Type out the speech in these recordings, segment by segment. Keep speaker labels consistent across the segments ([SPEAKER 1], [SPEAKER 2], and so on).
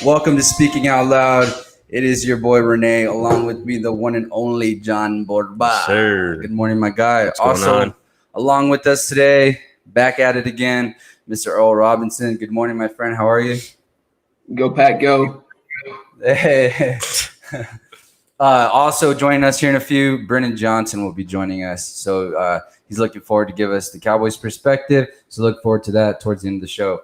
[SPEAKER 1] Welcome to Speaking Out Loud. It is your boy Renee, along with me, the one and only John Borba.
[SPEAKER 2] Sir.
[SPEAKER 1] Good morning, my guy.
[SPEAKER 2] What's going on?
[SPEAKER 1] Along with us today, back at it again, Mr. Earl Robinson. Good morning, my friend. How are you?
[SPEAKER 3] Go, Pat, go.
[SPEAKER 1] Hey. Also joining us here in a few, Brennan Johnson will be joining us. So he's looking forward to give us the Cowboys perspective. So look forward to that towards the end of the show.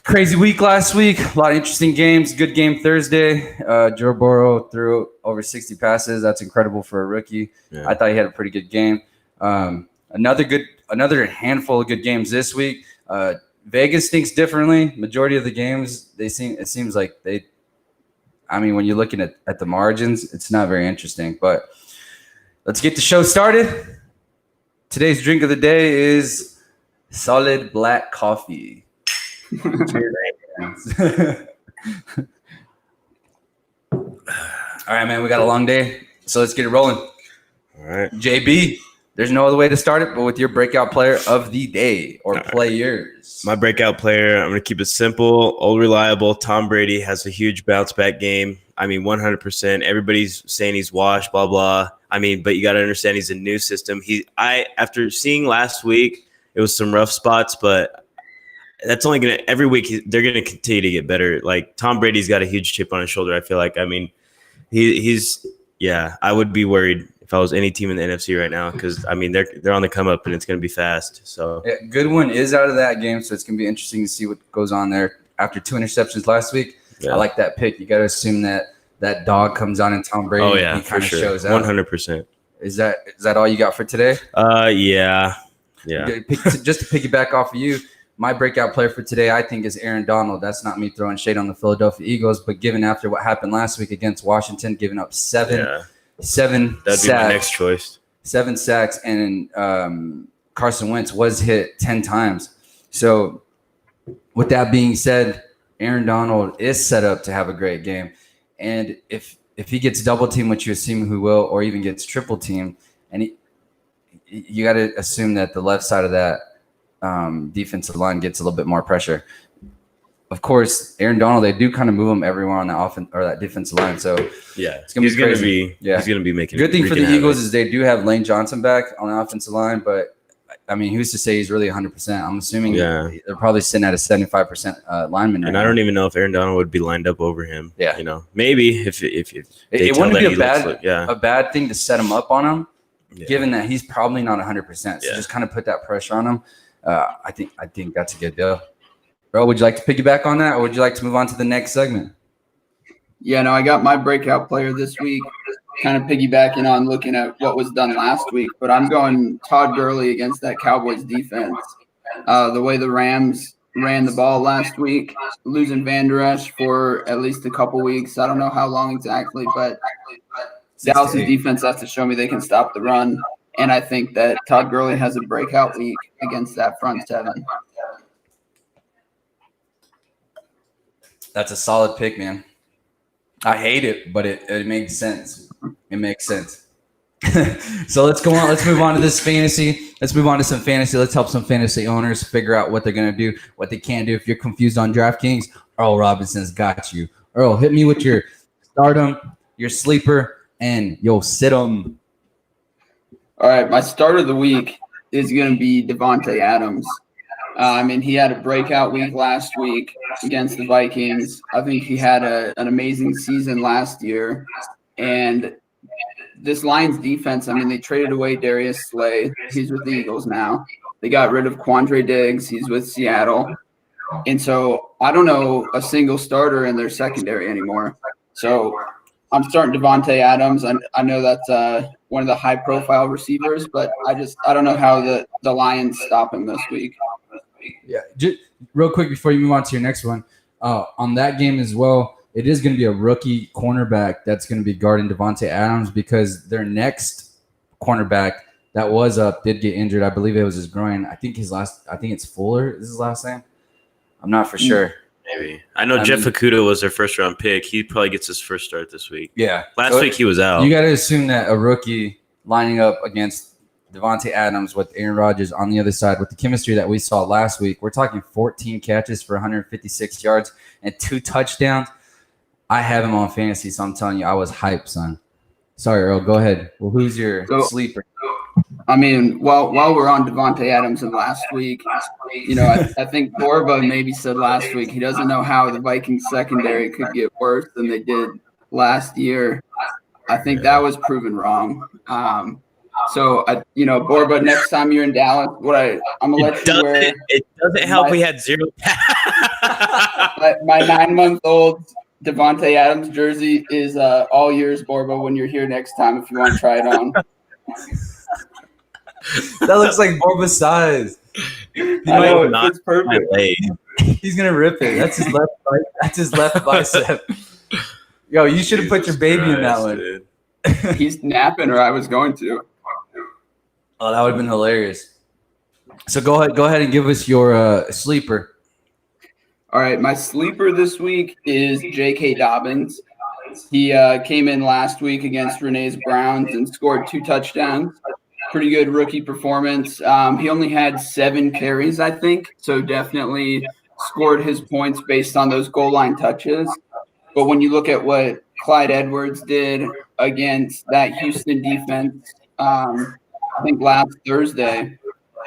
[SPEAKER 1] Crazy week last week. A lot of interesting games. Good game Thursday. Joe Burrow threw over 60 passes. That's incredible for a rookie. Yeah. I thought he had a pretty good game. Another handful of good games this week. Vegas thinks differently. Majority of the games, it seems like when you're looking at the margins, it's not very interesting. But let's get the show started. Today's drink of the day is solid black coffee. All right, man, we got a long day, so let's get it rolling.
[SPEAKER 2] All right.
[SPEAKER 1] JB, there's no other way to start it but with your breakout player of the day or players.
[SPEAKER 2] My breakout player, I'm going to keep it simple, old reliable. Tom Brady has a huge bounce back game. 100%. Everybody's saying he's washed, blah, blah. But you got to understand he's a new system. After seeing last week, it was some rough spots, but that's only going to – every week they're going to continue to get better. Like, Tom Brady's got a huge chip on his shoulder, I feel like. He's – I would be worried if I was any team in the NFC right now because, they're on the come up and it's going to be fast. So
[SPEAKER 1] yeah, good one is out of that game, so it's going to be interesting to see what goes on there. After 2 interceptions last week, yeah. I like that pick. You got to assume that dog comes on and Tom Brady.
[SPEAKER 2] Oh, yeah,
[SPEAKER 1] he kind of
[SPEAKER 2] sure.
[SPEAKER 1] shows out.
[SPEAKER 2] 100%.
[SPEAKER 1] Is that all you got for today?
[SPEAKER 2] Yeah.
[SPEAKER 1] Just to piggyback off of you, my breakout player for today, I think, is Aaron Donald. That's not me throwing shade on the Philadelphia Eagles, but given after what happened last week against Washington, giving up seven
[SPEAKER 2] that'd
[SPEAKER 1] sacks,
[SPEAKER 2] be my next choice.
[SPEAKER 1] 7 sacks, and Carson Wentz was hit 10 times. So with that being said, Aaron Donald is set up to have a great game. And if he gets double teamed, which you assume he will, or even gets triple teamed, and you got to assume that the left side of that defensive line gets a little bit more pressure. Of course, Aaron Donald, they do kind of move him everywhere on the offense or that defensive line. So it's gonna be crazy.
[SPEAKER 2] He's gonna be making.
[SPEAKER 1] Good thing for the Eagles is they do have Lane Johnson back on the offensive line, but who's to say he's really 100%? I'm assuming they're probably sitting at a 75% lineman.
[SPEAKER 2] And I don't even know if Aaron Donald would be lined up over him.
[SPEAKER 1] Yeah,
[SPEAKER 2] maybe if
[SPEAKER 1] it wouldn't be a bad thing to set him up on him, given that he's probably not 100%. So just kind of put that pressure on him. I think that's a good deal. Bro, would you like to piggyback on that, or would you like to move on to the next segment?
[SPEAKER 3] Yeah, no, I got my breakout player this week, kind of piggybacking on looking at what was done last week, but I'm going Todd Gurley against that Cowboys defense. The way the Rams ran the ball last week, losing Van Der Esch for at least a couple weeks. I don't know how long exactly, but Dallas's defense has to show me they can stop the run. And I think that Todd Gurley has a breakout week against that front seven.
[SPEAKER 1] That's a solid pick, man. I hate it, but it makes sense. It makes sense. So let's go on. Let's move on to this fantasy. Let's move on to some fantasy. Let's help some fantasy owners figure out what they're going to do, what they can't do. If you're confused on DraftKings, Earl Robinson's got you. Earl, hit me with your stardom, your sleeper, and you'll sit them.
[SPEAKER 3] All right, my start of the week is going to be Devonte Adams. He had a breakout week last week against the Vikings. I think he had an amazing season last year. And this Lions defense, they traded away Darius Slay. He's with the Eagles now. They got rid of Quandre Diggs. He's with Seattle. And so I don't know a single starter in their secondary anymore. So I'm starting Devonte Adams. I know that's one of the high-profile receivers, but I don't know how the Lions stop him this week.
[SPEAKER 1] Yeah, just real quick before you move on to your next one, on that game as well, it is going to be a rookie cornerback that's going to be guarding Devonte Adams because their next cornerback that was up did get injured. I believe it was his groin. I think it's Fuller is his last name. I'm not for sure.
[SPEAKER 2] Maybe. I know Jeff Okudah was their first-round pick. He probably gets his first start this week.
[SPEAKER 1] Yeah.
[SPEAKER 2] Last week he was out.
[SPEAKER 1] You got to assume that a rookie lining up against Devonte Adams with Aaron Rodgers on the other side with the chemistry that we saw last week. We're talking 14 catches for 156 yards and 2 touchdowns. I have him on fantasy, so I'm telling you, I was hyped, son. Sorry, Earl. Go ahead. Well, who's your sleeper?
[SPEAKER 3] I mean, while we're on Devonte Adams and last week, I think Borba maybe said last week he doesn't know how the Vikings secondary could get worse than they did last year. I think that was proven wrong. Borba, next time you're in Dallas, I'm gonna let you wear.
[SPEAKER 2] It doesn't help. We had 0.
[SPEAKER 3] my 9-month-old Devonte Adams jersey is all yours, Borba. When you're here next time, if you want to try it on.
[SPEAKER 1] That looks like Borba's size.
[SPEAKER 3] It's perfect.
[SPEAKER 1] He's gonna rip it. That's his left. That's his left bicep. Yo, you should have put your baby in that one.
[SPEAKER 3] Dude. He's napping, or I was going to.
[SPEAKER 1] Oh, that would have been hilarious. So go ahead and give us your sleeper.
[SPEAKER 3] All right, my sleeper this week is J.K. Dobbins. He came in last week against Renee's Browns and scored 2 touchdowns. Pretty good rookie performance. He only had 7 carries, I think, so definitely scored his points based on those goal line touches. But when you look at what Clyde Edwards did against that Houston defense, I think last Thursday,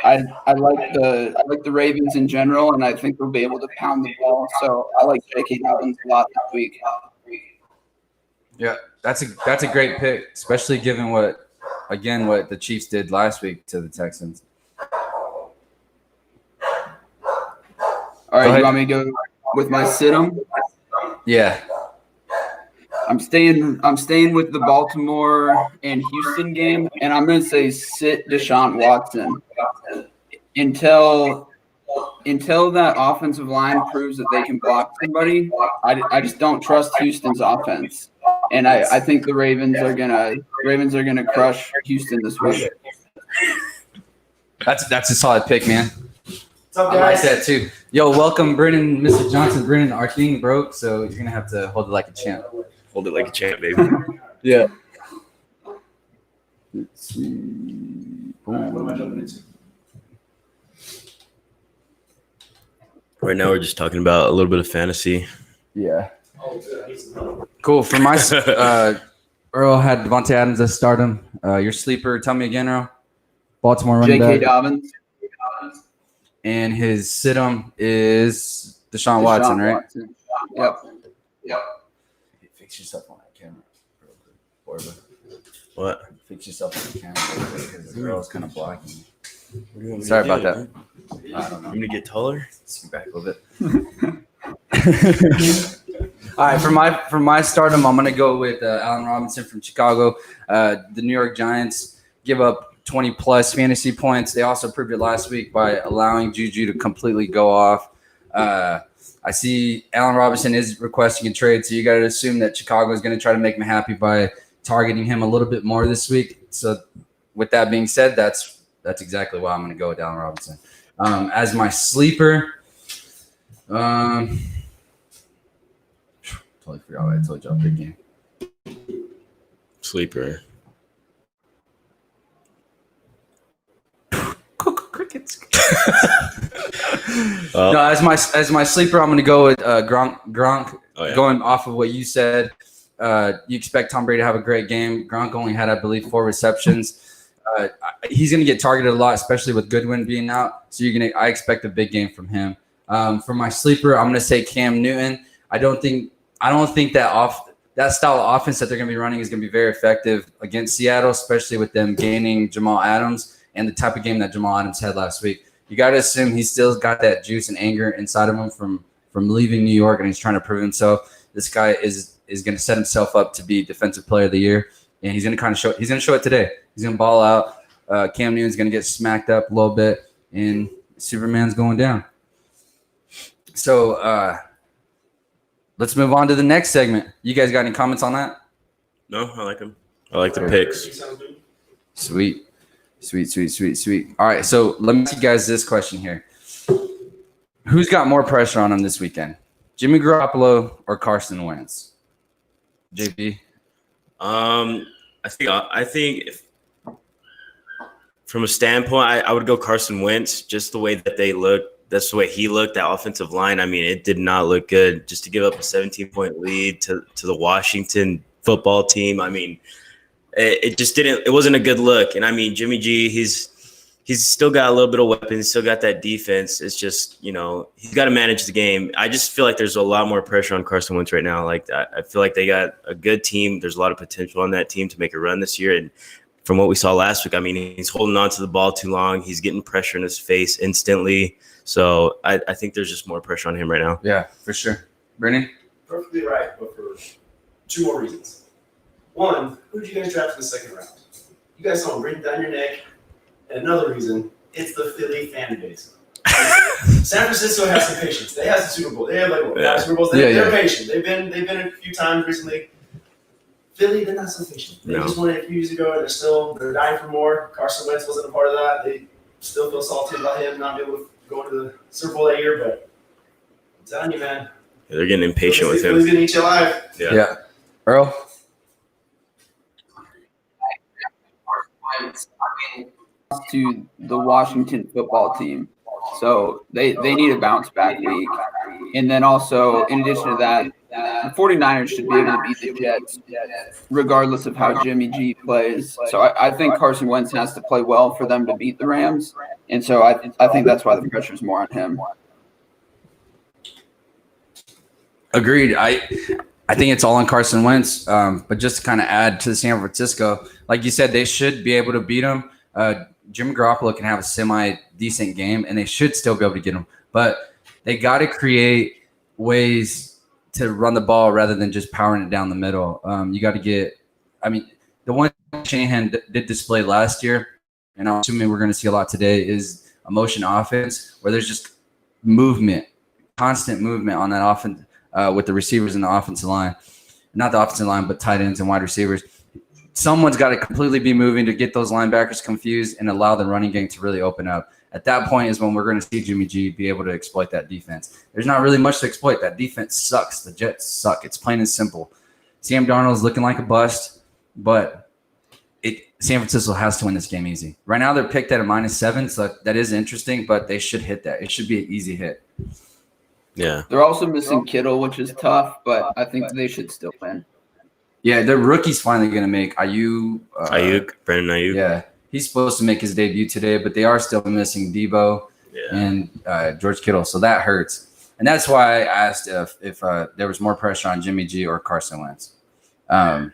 [SPEAKER 3] I like the Ravens in general, and I think they'll be able to pound the ball. So I like J.K. Dobbins a lot this week.
[SPEAKER 1] Yeah, that's a great pick, especially given what the Chiefs did last week to the Texans.
[SPEAKER 3] All right, you want me to go with my sit-em?
[SPEAKER 1] Yeah.
[SPEAKER 3] I'm staying with the Baltimore and Houston game, and I'm going to say sit Deshaun Watson until that offensive line proves that they can block somebody. I just don't trust Houston's offense, and I think the Ravens are gonna crush Houston this week.
[SPEAKER 1] That's a solid pick, man. I like that too. Yo, welcome, Brennan, Mr. Johnson. Brennan, our thing broke, so you're gonna have to hold it like a champ.
[SPEAKER 2] Hold it like a champ, baby.
[SPEAKER 1] Yeah. Let's see.
[SPEAKER 2] Right now, we're just talking about a little bit of fantasy.
[SPEAKER 1] Yeah. Cool. For my Earl had Devonte Adams as stardom. Your sleeper, tell me again, Earl. Baltimore running back.
[SPEAKER 3] J.K. Dobbins.
[SPEAKER 1] And his sit-em is Deshaun Watson, right?
[SPEAKER 3] Yep.
[SPEAKER 1] Fix yourself on that camera real quick.
[SPEAKER 2] What?
[SPEAKER 1] Fix yourself on the camera because the girl's kind of blocking you. Sorry about that. I don't know.
[SPEAKER 2] I'm going to get taller?
[SPEAKER 1] Scoot back a little bit. All right, for my stardom, I'm going to go with Allen Robinson from Chicago. The New York Giants give up 20-plus fantasy points. They also proved it last week by allowing Juju to completely go off. I see Allen Robinson is requesting a trade, so you got to assume that Chicago is going to try to make him happy by targeting him a little bit more this week. So with that being said, that's exactly why I'm going to go with Allen Robinson. As my sleeper, totally forgot what I told y'all big game.
[SPEAKER 2] Sleeper.
[SPEAKER 1] Crickets. No, as my sleeper, I'm going to go with Gronk.
[SPEAKER 2] Oh, yeah.
[SPEAKER 1] Going off of what you said, you expect Tom Brady to have a great game. Gronk only had, I believe, 4 receptions. He's going to get targeted a lot, especially with Goodwin being out. So I expect a big game from him. For my sleeper, I'm going to say Cam Newton. I don't think that style of offense that they're going to be running is going to be very effective against Seattle, especially with them gaining Jamal Adams and the type of game that Jamal Adams had last week. You got to assume he's still got that juice and anger inside of him from leaving New York, and he's trying to prove himself. This guy is going to set himself up to be Defensive Player of the Year, and he's going to show it today. He's going to ball out. Cam Newton's going to get smacked up a little bit, and Superman's going down. So let's move on to the next segment. You guys got any comments on that?
[SPEAKER 2] No, I like him. I like the picks.
[SPEAKER 1] Sweet. All right, so let me ask you guys this question here. Who's got more pressure on him this weekend? Jimmy Garoppolo or Carson Wentz? JB?
[SPEAKER 2] I think From a standpoint, I would go Carson Wentz, just the way that they look. That's the way he looked, that offensive line. I mean, it did not look good. Just to give up a 17-point lead to the Washington football team. I mean, it just didn't – it wasn't a good look. And, I mean, Jimmy G, he's still got a little bit of weapons, still got that defense. It's just, he's got to manage the game. I just feel like there's a lot more pressure on Carson Wentz right now. Like, I feel like they got a good team. There's a lot of potential on that team to make a run this year. And from what we saw last week, I mean, he's holding on to the ball too long. He's getting pressure in his face instantly. So I think there's just more pressure on him right now.
[SPEAKER 1] Yeah, for sure. Brittany?
[SPEAKER 4] Perfectly right, but for 2 more reasons. One, who did you guys draft in the second round? You guys saw him breathe down your neck. And another reason, it's the Philly fan base. San Francisco has some patience. They have the Super Bowl. They have 5 Super Bowls. They're patient. They've been a few times recently. Philly, they're not so patient. They just won it a few years ago, and they're dying for more. Carson Wentz wasn't a part of that. They still feel salty about him not being able to go into the Super Bowl that year, but I'm telling you, man.
[SPEAKER 2] Yeah, they're getting impatient with him.
[SPEAKER 4] Philly's gonna eat you alive.
[SPEAKER 1] Yeah. Earl?
[SPEAKER 3] To the Washington football team. So they need a bounce back week. And then also, in addition to that, the 49ers should be able to beat the Jets regardless of how Jimmy G plays. So I think Carson Wentz has to play well for them to beat the Rams. And so I think that's why the pressure is more on him. Agreed.
[SPEAKER 1] I think it's all on Carson Wentz. But just to kind of add to San Francisco, like you said, they should be able to beat him. Jimmy Garoppolo can have a semi-decent game, and they should still be able to get him. But they got to create ways to run the ball rather than just powering it down the middle. You got to get – I mean, the one Shanahan did display last year, and I'm assuming we're going to see a lot today, is a motion offense where there's just movement, constant movement on that offense with the receivers and the offensive line. Not the offensive line, but tight ends and wide receivers. Someone's got to completely be moving to get those linebackers confused and allow the running game to really open up. At that point is when we're going to see Jimmy G be able to exploit that defense. There's not really much to exploit. That defense sucks. The Jets suck. It's plain and simple. Sam Darnold's looking like a bust, but San Francisco has to win this game easy. Right now they're picked at a -7, so that is interesting, but they should hit that. It should be an easy hit.
[SPEAKER 2] Yeah.
[SPEAKER 3] They're also missing Kittle, which is tough, but I think they should still win.
[SPEAKER 1] Yeah, the rookie's finally going to make Brandon Ayuk. Yeah, he's supposed to make his debut today, but they are still missing Debo and George Kittle, so that hurts. And that's why I asked if there was more pressure on Jimmy G or Carson Wentz. All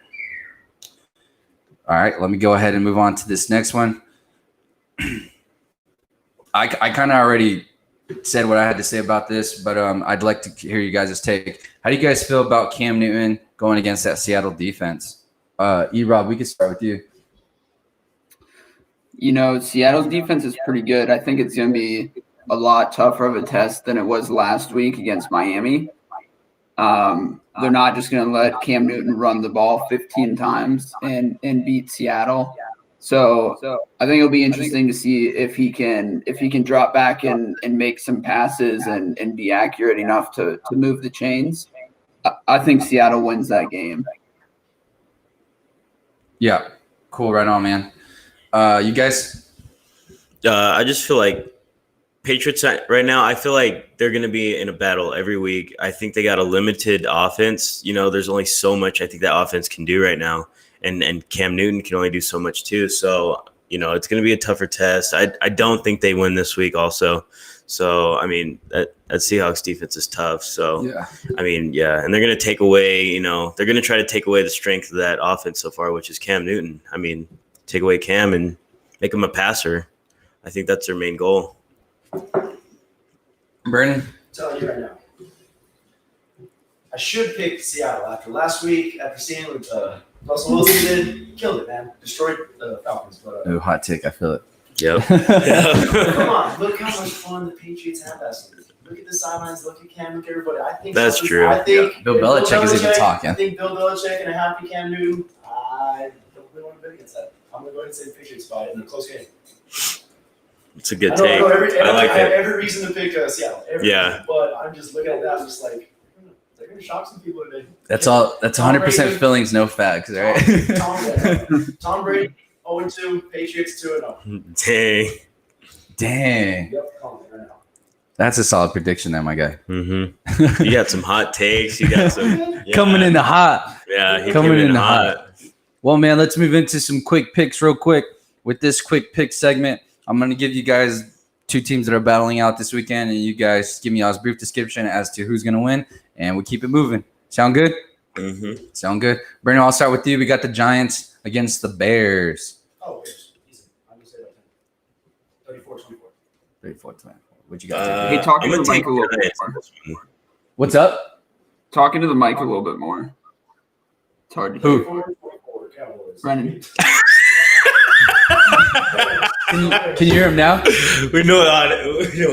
[SPEAKER 1] right, let me go ahead and move on to this next one. I kind of already said what I had to say about this, but I'd like to hear you guys' take. How do you guys feel about Cam Newton going against that Seattle defense? E-Rob, we could start with you.
[SPEAKER 3] Seattle's defense is pretty good. I think it's going to be a lot tougher of a test than it was last week against Miami. They're not just going to let Cam Newton run the ball 15 times and beat Seattle. So I think it'll be interesting to see if he can drop back and make some passes and be accurate enough to move the chains. I think Seattle wins that game.
[SPEAKER 1] Yeah, cool. Right on, man. You guys?
[SPEAKER 2] I just feel like Patriots right now, I feel like they're going to be in a battle every week. I think they got a limited offense. There's only so much I think that offense can do right now. And Cam Newton can only do so much too. So, it's going to be a tougher test. I don't think they win this week also. So, I mean, that Seahawks defense is tough. So, yeah. I mean, yeah. And they're going to take away, they're going to try to take away the strength of that offense so far, which is Cam Newton. I mean, take away Cam and make him a passer. I think that's their main goal.
[SPEAKER 1] Brandon?
[SPEAKER 4] I'm telling you right now. I should pick Seattle after last week, after seeing what Russell Wilson did. Killed it, man. Destroyed the Falcons. But,
[SPEAKER 1] hot take. I feel it.
[SPEAKER 2] Yep.
[SPEAKER 4] Come on. Look how much fun the Patriots have last week. Look at the sidelines. Look at Cam. Look at everybody. I think
[SPEAKER 2] that's true.
[SPEAKER 4] I think
[SPEAKER 1] Bill Belichick is even talking.
[SPEAKER 4] I think Bill Belichick and a happy Cam Newton. I don't really want to bet against that. I'm going to go ahead and say the Patriots by in a close game.
[SPEAKER 2] It's a good take.
[SPEAKER 4] I
[SPEAKER 2] like
[SPEAKER 4] have
[SPEAKER 2] it.
[SPEAKER 4] every reason to pick Seattle. Reason, but I'm just looking at that. I'm just like, they're going to shock some people today.
[SPEAKER 1] That's all. That's 100% feelings, no facts, right?
[SPEAKER 4] Tom Brady 0-2. Patriots 2-0.
[SPEAKER 1] Dang.
[SPEAKER 4] Yep, call me right now.
[SPEAKER 1] That's a solid prediction there, my guy.
[SPEAKER 2] Mm-hmm. You got some hot takes. You got some
[SPEAKER 1] Coming in the hot.
[SPEAKER 2] Yeah, he
[SPEAKER 1] Coming
[SPEAKER 2] came
[SPEAKER 1] in hot. Well, man, let's move into some quick picks real quick. With this quick pick segment, I'm going to give you guys 2 teams that are battling out this weekend, and you guys give me a brief description as to who's going to win, and we keep it moving. Sound good?
[SPEAKER 2] Mm-hmm.
[SPEAKER 1] Sound good. Brandon, I'll start with you. We got the Giants against the Bears.
[SPEAKER 4] Oh, easy. I'm going to say that 34-24.
[SPEAKER 1] 34-24. What you got?
[SPEAKER 3] Hey, talking to the mic a little bit more.
[SPEAKER 1] What's up?
[SPEAKER 3] Talking to the mic a little bit more. It's hard to hear.
[SPEAKER 1] Who?
[SPEAKER 4] 34-24 Cowboys.
[SPEAKER 3] Brennan.
[SPEAKER 1] Can you hear him now?
[SPEAKER 2] We know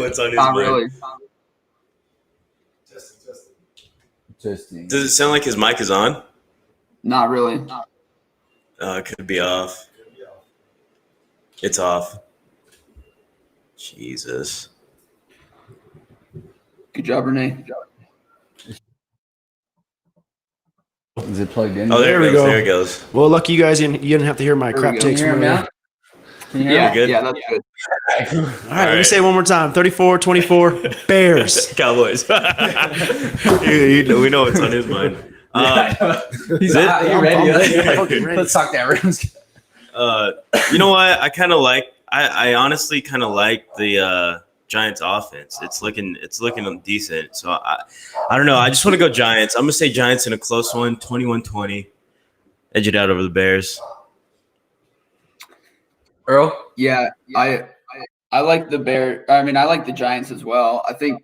[SPEAKER 2] what's on his
[SPEAKER 3] Not
[SPEAKER 2] mind.
[SPEAKER 3] really.
[SPEAKER 1] Interesting.
[SPEAKER 2] Does it sound like his mic is on?
[SPEAKER 3] Not really.
[SPEAKER 2] It could be off. It's off. Jesus.
[SPEAKER 3] Good job, Renee.
[SPEAKER 1] Is it plugged in?
[SPEAKER 2] Oh, there
[SPEAKER 5] we
[SPEAKER 2] it goes.
[SPEAKER 5] go.
[SPEAKER 2] There it goes.
[SPEAKER 5] Well, lucky you guys, you didn't have to hear my
[SPEAKER 3] There we
[SPEAKER 5] crap
[SPEAKER 3] go.
[SPEAKER 1] Can you
[SPEAKER 5] takes
[SPEAKER 1] hear
[SPEAKER 5] from
[SPEAKER 1] him
[SPEAKER 5] earlier.
[SPEAKER 1] now? Can you hear
[SPEAKER 3] Yeah,
[SPEAKER 1] me?
[SPEAKER 2] good?
[SPEAKER 3] yeah, that's good.
[SPEAKER 5] All right, let me say it one more time. 34-24 Bears.
[SPEAKER 2] Cowboys. We know what's on his mind.
[SPEAKER 1] He's
[SPEAKER 2] it?
[SPEAKER 1] hot. He
[SPEAKER 5] I'm
[SPEAKER 1] ready?
[SPEAKER 5] fucking ready.
[SPEAKER 1] Let's talk that Rams.
[SPEAKER 2] You know what? I kind of like. I honestly kind of like the Giants offense. It's looking decent. So I don't know. I just want to go Giants. I'm gonna say Giants in a close one, 21-20. Edge it out over the Bears.
[SPEAKER 1] Earl?
[SPEAKER 3] Yeah, I like the Bear. I mean, I like the Giants as well. I think,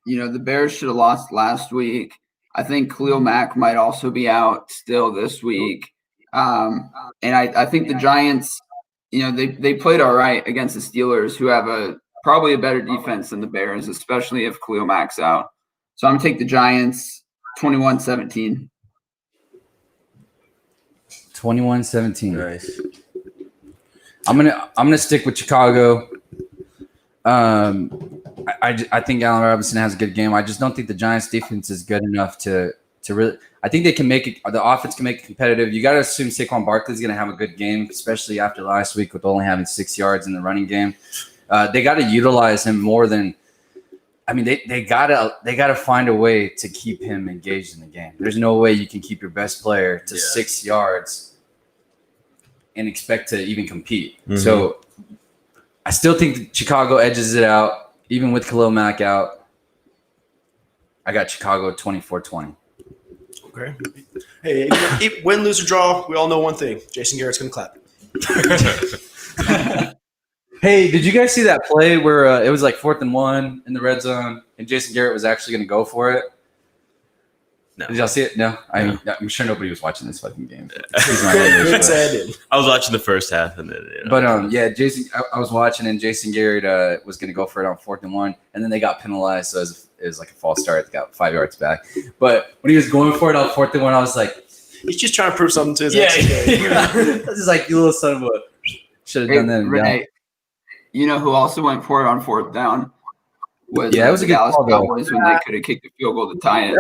[SPEAKER 3] the Bears should have lost last week. I think Khalil Mack might also be out still this week. And I think the Giants, they played all right against the Steelers, who have probably a better defense than the Bears, especially if Khalil Mack's out. So I'm going to take the Giants 21-17.
[SPEAKER 1] 21-17.
[SPEAKER 2] Nice.
[SPEAKER 1] I'm gonna stick with Chicago. I think Allen Robinson has a good game. I just don't think the Giants defense is good enough to really. I think they can make it. The offense can make it competitive. You got to assume Saquon Barkley's going to have a good game, especially after last week with only having 6 yards in the running game. They got to utilize him more than. I mean, they gotta find a way to keep him engaged in the game. There's no way you can keep your best player to 6 yards and expect to even compete.
[SPEAKER 2] Mm-hmm.
[SPEAKER 1] So I still think Chicago edges it out, even with Khalil Mack out. I got Chicago 24-20.
[SPEAKER 5] Okay. Hey, win, lose, or draw, we all know one thing. Jason Garrett's going to clap.
[SPEAKER 1] Hey, did you guys see that play where it was like 4th and 1 in the red zone and Jason Garrett was actually going to go for it?
[SPEAKER 2] No.
[SPEAKER 1] Did y'all see it? No? I'm sure nobody was watching this fucking game.
[SPEAKER 5] Good said.
[SPEAKER 2] I was watching the first half, and then
[SPEAKER 1] But Jason, I was watching, and Jason Garrett was going to go for it on 4th and 1, and then they got penalized, so it was like a false start. They got 5 yards back. But when he was going for it on 4th and 1, I was like,
[SPEAKER 5] He's just trying to prove something to his
[SPEAKER 1] I was just like, you little son of a should have done that.
[SPEAKER 3] Renee, who also went for it on 4th down? Was
[SPEAKER 1] it was a
[SPEAKER 3] the
[SPEAKER 1] good
[SPEAKER 3] Dallas
[SPEAKER 1] call, though.
[SPEAKER 3] Cowboys when they could have kicked the field goal to tie it.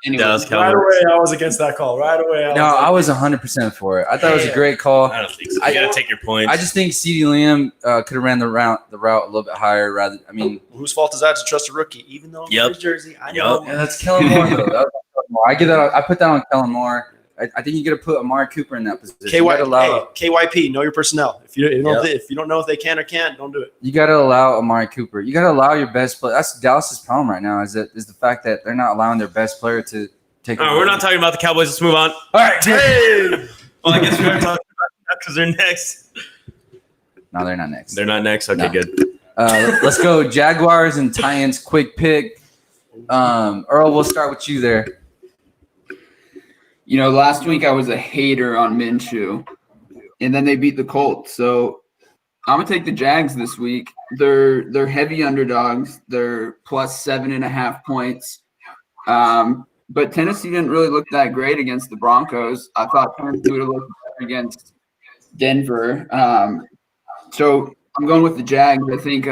[SPEAKER 3] Anyway,
[SPEAKER 2] Dallas
[SPEAKER 5] Right
[SPEAKER 2] Cowboys.
[SPEAKER 5] away, I was against that call. Right away.
[SPEAKER 1] I was 100% for it. I thought it was a great call.
[SPEAKER 2] I don't think so. You got to take your points.
[SPEAKER 1] I just think CeeDee Lamb could have ran the route a little bit higher.
[SPEAKER 5] Whose fault is that to trust a rookie? Even though
[SPEAKER 2] Yep.
[SPEAKER 5] his jersey, I know.
[SPEAKER 1] Yeah, that's Kellen Moore, though. That was Kellen Moore. I give that. I put that on Kellen Moore. I think you got to put Amari Cooper in that position.
[SPEAKER 5] KYP, know your personnel. If you don't know if they can or can't, don't do it.
[SPEAKER 1] You got to allow Amari Cooper. You got to allow your best player. That's Dallas's problem right now. Is the fact that they're not allowing their best player to take.
[SPEAKER 2] All right, we're not talking about the Cowboys. Let's move on.
[SPEAKER 1] All right.
[SPEAKER 2] Well, I guess we're talking about that because they're next.
[SPEAKER 1] No, they're not next.
[SPEAKER 2] They're not next. Okay,
[SPEAKER 1] No.
[SPEAKER 2] good.
[SPEAKER 1] Let's go Jaguars and Titans. Quick pick. Earl, we'll start with you there.
[SPEAKER 3] Last week I was a hater on Minshew, and then they beat the Colts. So I'm gonna take the Jags this week. They're heavy underdogs. They're plus 7.5 points. But Tennessee didn't really look that great against the Broncos. I thought Tennessee would have looked better against Denver. So I'm going with the Jags. I think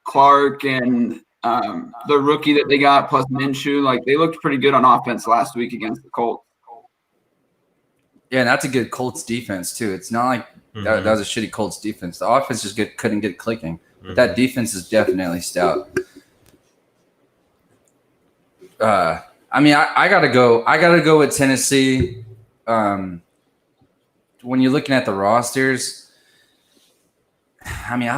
[SPEAKER 3] Clark and the rookie that they got plus Minshew, they looked pretty good on offense last week against the Colts.
[SPEAKER 1] Yeah, and that's a good Colts defense too. It's not like that was a shitty Colts defense. The offense just couldn't get clicking. But that defense is definitely stout. I mean, I gotta go. I gotta go with Tennessee. When you're looking at the rosters, I mean,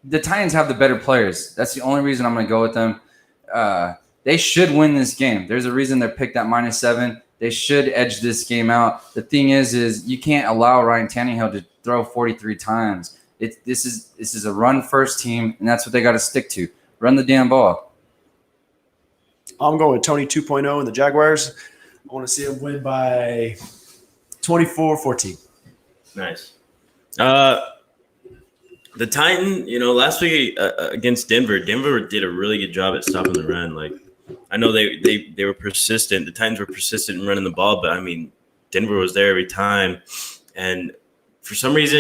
[SPEAKER 1] the Titans have the better players. That's the only reason I'm gonna go with them. They should win this game. There's a reason they're picked at -7. They should edge this game out. The thing is you can't allow Ryan Tannehill to throw 43 times. This is a run-first team, and that's what they got to stick to. Run the damn ball.
[SPEAKER 5] I'm going with Tony 2.0 and the Jaguars. I want to see them win by 24-14.
[SPEAKER 2] Nice. The Titan, last week against Denver did a really good job at stopping the run. Like, I know they were persistent. The Titans were persistent in running the ball, but I mean, Denver was there every time. And for some reason,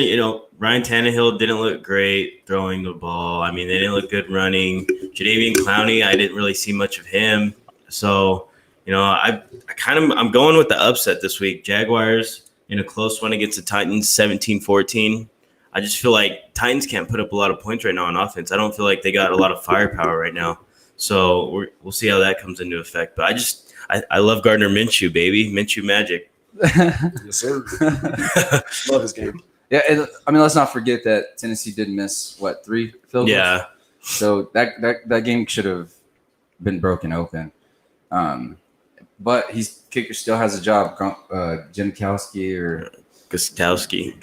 [SPEAKER 2] Ryan Tannehill didn't look great throwing the ball. I mean, they didn't look good running. Jadeveon Clowney, I didn't really see much of him. So, I'm going with the upset this week. Jaguars in a close one against the Titans, 17-14. I just feel like Titans can't put up a lot of points right now on offense. I don't feel like they got a lot of firepower right now. So we'll see how that comes into effect. But I love Gardner Minshew, baby. Minshew magic.
[SPEAKER 5] Yes, sir. Love his game.
[SPEAKER 1] Yeah, let's not forget that Tennessee did miss 3 field goals. Yeah. So that game should have been broken open. But kicker still has a job. Jankowski or
[SPEAKER 2] Gostkowski.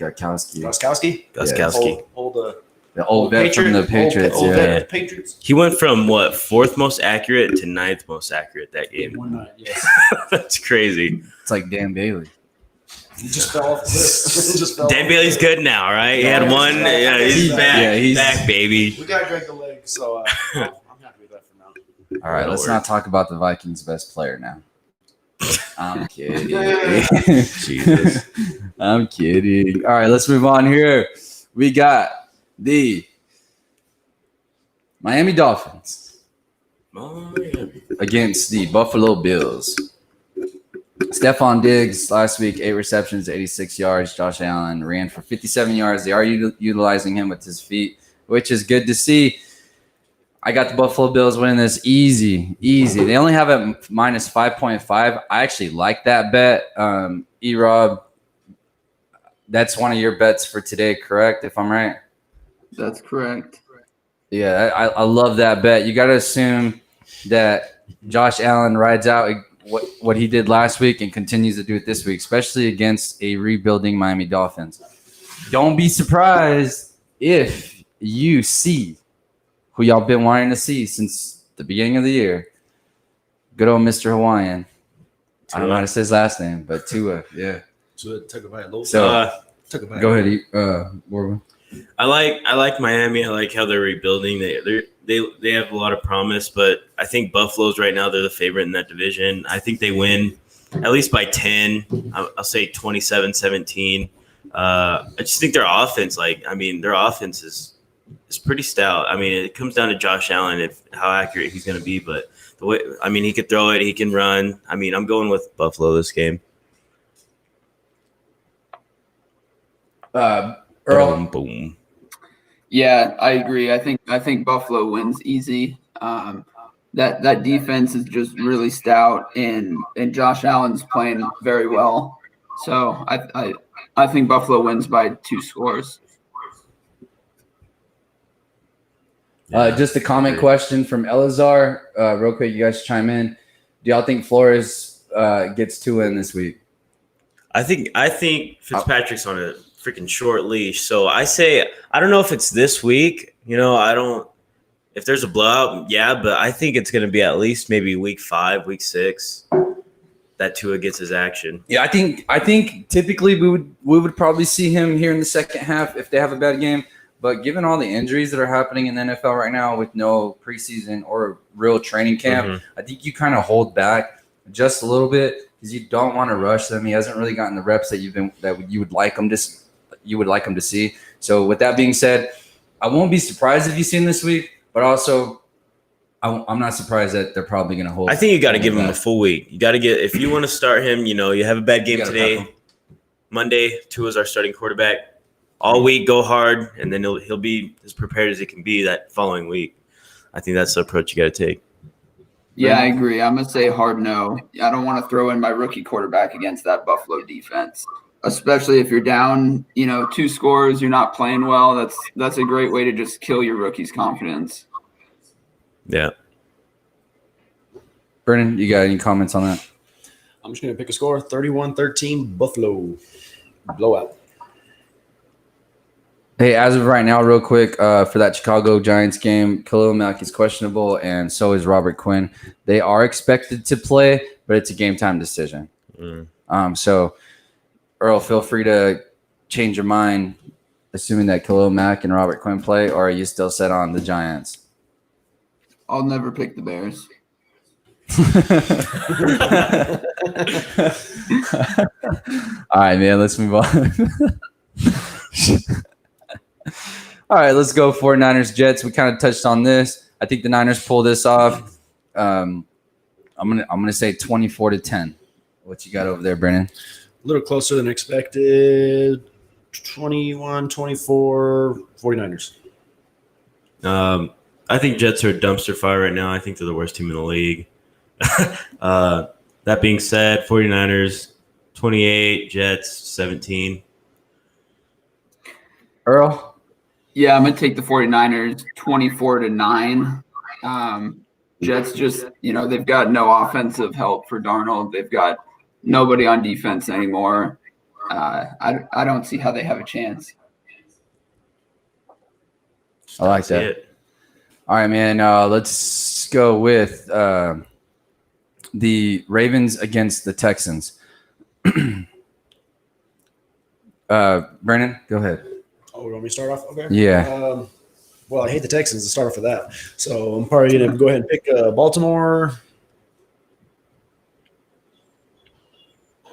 [SPEAKER 1] The old vet from the Patriots.
[SPEAKER 5] Old vet Patriots.
[SPEAKER 2] He went from 4th most accurate to 9th most accurate that game.
[SPEAKER 5] One night, yes.
[SPEAKER 2] That's crazy.
[SPEAKER 1] It's like Dan Bailey.
[SPEAKER 5] He just fell off the cliff.
[SPEAKER 2] Dan Bailey's good now, right? He had one. Yeah, he's back. Yeah, he's back, baby.
[SPEAKER 5] We got Greg the leg, so I'm happy with that for now.
[SPEAKER 1] All right, let's not talk about the Vikings' best player now. I'm kidding.
[SPEAKER 2] Jesus.
[SPEAKER 1] I'm kidding. All right, let's move on here. We got the Miami Dolphins against the Buffalo Bills. Stephon Diggs last week, 8 receptions, 86 yards. Josh Allen ran for 57 yards. They are utilizing him with his feet, which is good to see. I got the Buffalo Bills winning this easy. They only have it -5.5. I actually like that bet. E-Rob, that's one of your bets for today, correct, if I'm right?
[SPEAKER 3] That's correct.
[SPEAKER 1] Yeah, I love that bet. You got to assume that Josh Allen rides out what he did last week and continues to do it this week, especially against a rebuilding Miami Dolphins. Don't be surprised if you see who y'all been wanting to see since the beginning of the year. Good old Mr. Hawaiian. Tua. I don't know how to say his last name, but Tua, yeah.
[SPEAKER 5] So
[SPEAKER 1] go ahead, Morgan.
[SPEAKER 2] I like Miami. I like how they're rebuilding. They have a lot of promise, but I think Buffalo's right now, they're the favorite in that division. I think they win at least by 10. I'll say 27-17. I just think their offense, their offense is pretty stout. I mean, it comes down to Josh Allen, how accurate he's going to be, but he could throw it, he can run. I mean, I'm going with Buffalo this game.
[SPEAKER 1] Earl.
[SPEAKER 2] Boom.
[SPEAKER 3] Yeah, I agree. I think Buffalo wins easy. That defense is just really stout, and Josh Allen's playing very well. So I think Buffalo wins by 2 scores.
[SPEAKER 1] Just a comment question from Elazar. Real quick, you guys chime in. Do y'all think Flores gets 2 in this week?
[SPEAKER 2] I think Fitzpatrick's on a freaking short leash. So I say, I don't know if it's this week. If there's a blowout, yeah, but I think it's going to be at least maybe week 5, week 6 that Tua gets his action.
[SPEAKER 1] Yeah, I think typically we would probably see him here in the second half if they have a bad game. But given all the injuries that are happening in the NFL right now with no preseason or real training camp, I think you kind of hold back just a little bit because you don't want to rush them. He hasn't really gotten the reps that you would like him to see. So with that being said, I won't be surprised if you see him this week, but also I'm not surprised that they're probably going to hold.
[SPEAKER 2] I think you got to give him a full week. You got to get, if you want to start him, you have a bad game today. Monday, Tua's our starting quarterback. All week, go hard, and then he'll be as prepared as he can be that following week. I think that's the approach you got to take.
[SPEAKER 3] Yeah, I agree. I'm going to say hard no. I don't want to throw in my rookie quarterback against that Buffalo defense, especially if you're down, 2 scores, you're not playing well. That's a great way to just kill your rookie's confidence.
[SPEAKER 2] Yeah.
[SPEAKER 1] Brennan, you got any comments on that?
[SPEAKER 5] I'm just going to pick a score, 31-13, Buffalo. Blowout.
[SPEAKER 1] Hey, as of right now, real quick, for that Chicago Giants game, Khalil Mack is questionable, and so is Robert Quinn. They are expected to play, but it's a game-time decision. So, Earl, feel free to change your mind, assuming that Khalil Mack and Robert Quinn play, or are you still set on the Giants?
[SPEAKER 3] I'll never pick the Bears.
[SPEAKER 1] All right, man, let's move on. All right, let's go 49ers Jets. We kind of touched on this. I think the Niners pull this off. I'm gonna say 24-10. What you got over there, Brennan?
[SPEAKER 5] A little closer than expected. 21-24, 49ers.
[SPEAKER 2] I think Jets are a dumpster fire right now. I think they're the worst team in the league. That being said, 49ers 28, Jets 17.
[SPEAKER 1] Earl?
[SPEAKER 3] Yeah, I'm going to take the 49ers 24-9. Jets just, they've got no offensive help for Darnold. They've got nobody on defense anymore. I don't see how they have a chance.
[SPEAKER 1] I like that. All right, man. Let's go with the Ravens against the Texans. Brennan, go ahead.
[SPEAKER 5] Oh, you want me to start off? Okay.
[SPEAKER 1] Yeah.
[SPEAKER 5] Well, I hate the Texans to start off with that. So I'm probably going to go ahead and pick Baltimore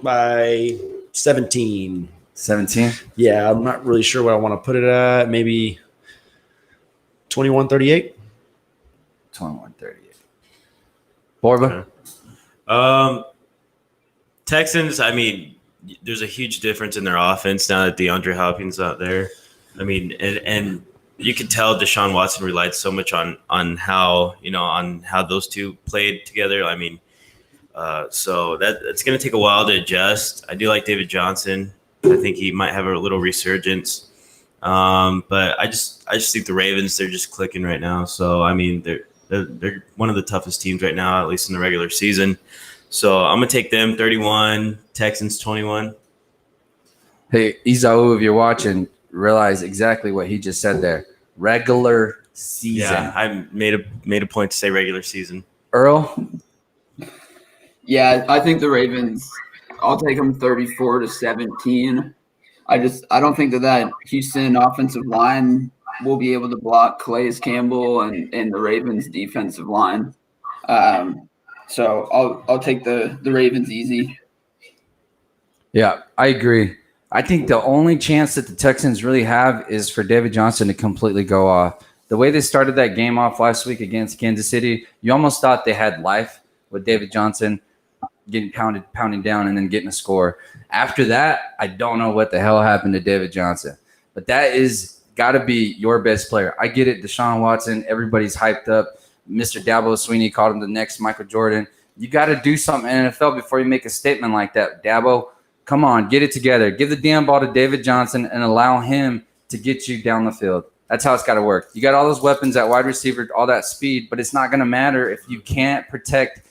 [SPEAKER 5] by 17.
[SPEAKER 1] 17?
[SPEAKER 5] Yeah, I'm not really sure what I want to put it at. Maybe 21-38.
[SPEAKER 1] 21-38. Borba?
[SPEAKER 2] Texans, there's a huge difference in their offense now that DeAndre Hopkins out there. And you could tell Deshaun Watson relied so much on how those two played together. So it's going to take a while to adjust. I do like David Johnson. I think he might have a little resurgence. But I just think the Ravens, they're just clicking right now. So they're one of the toughest teams right now, at least in the regular season. So I'm gonna take them 31, Texans 21.
[SPEAKER 1] Hey, Izau, if you're watching, realize exactly what he just said there. Regular season.
[SPEAKER 2] Yeah, I made a point to say regular season.
[SPEAKER 1] Earl?
[SPEAKER 3] Yeah, I think the Ravens, I'll take them 34-17. I don't think that Houston offensive line will be able to block Calais Campbell and the Ravens defensive line. So I'll take the Ravens easy.
[SPEAKER 1] Yeah, I agree. I think the only chance that the Texans really have is for David Johnson to completely go off. The way they started that game off last week against Kansas City, you almost thought they had life with David Johnson getting pounding down and then getting a score. After that, I don't know what the hell happened to David Johnson. But that is got to be your best player. I get it, Deshaun Watson, everybody's hyped up. Mr. Dabo Swinney called him the next Michael Jordan. You got to do something in the NFL before you make a statement like that. Dabo, come on, get it together. Give the damn ball to David Johnson and allow him to get you down the field. That's how it's got to work. You got all those weapons at wide receiver, all that speed, but it's not going to matter if you can't protect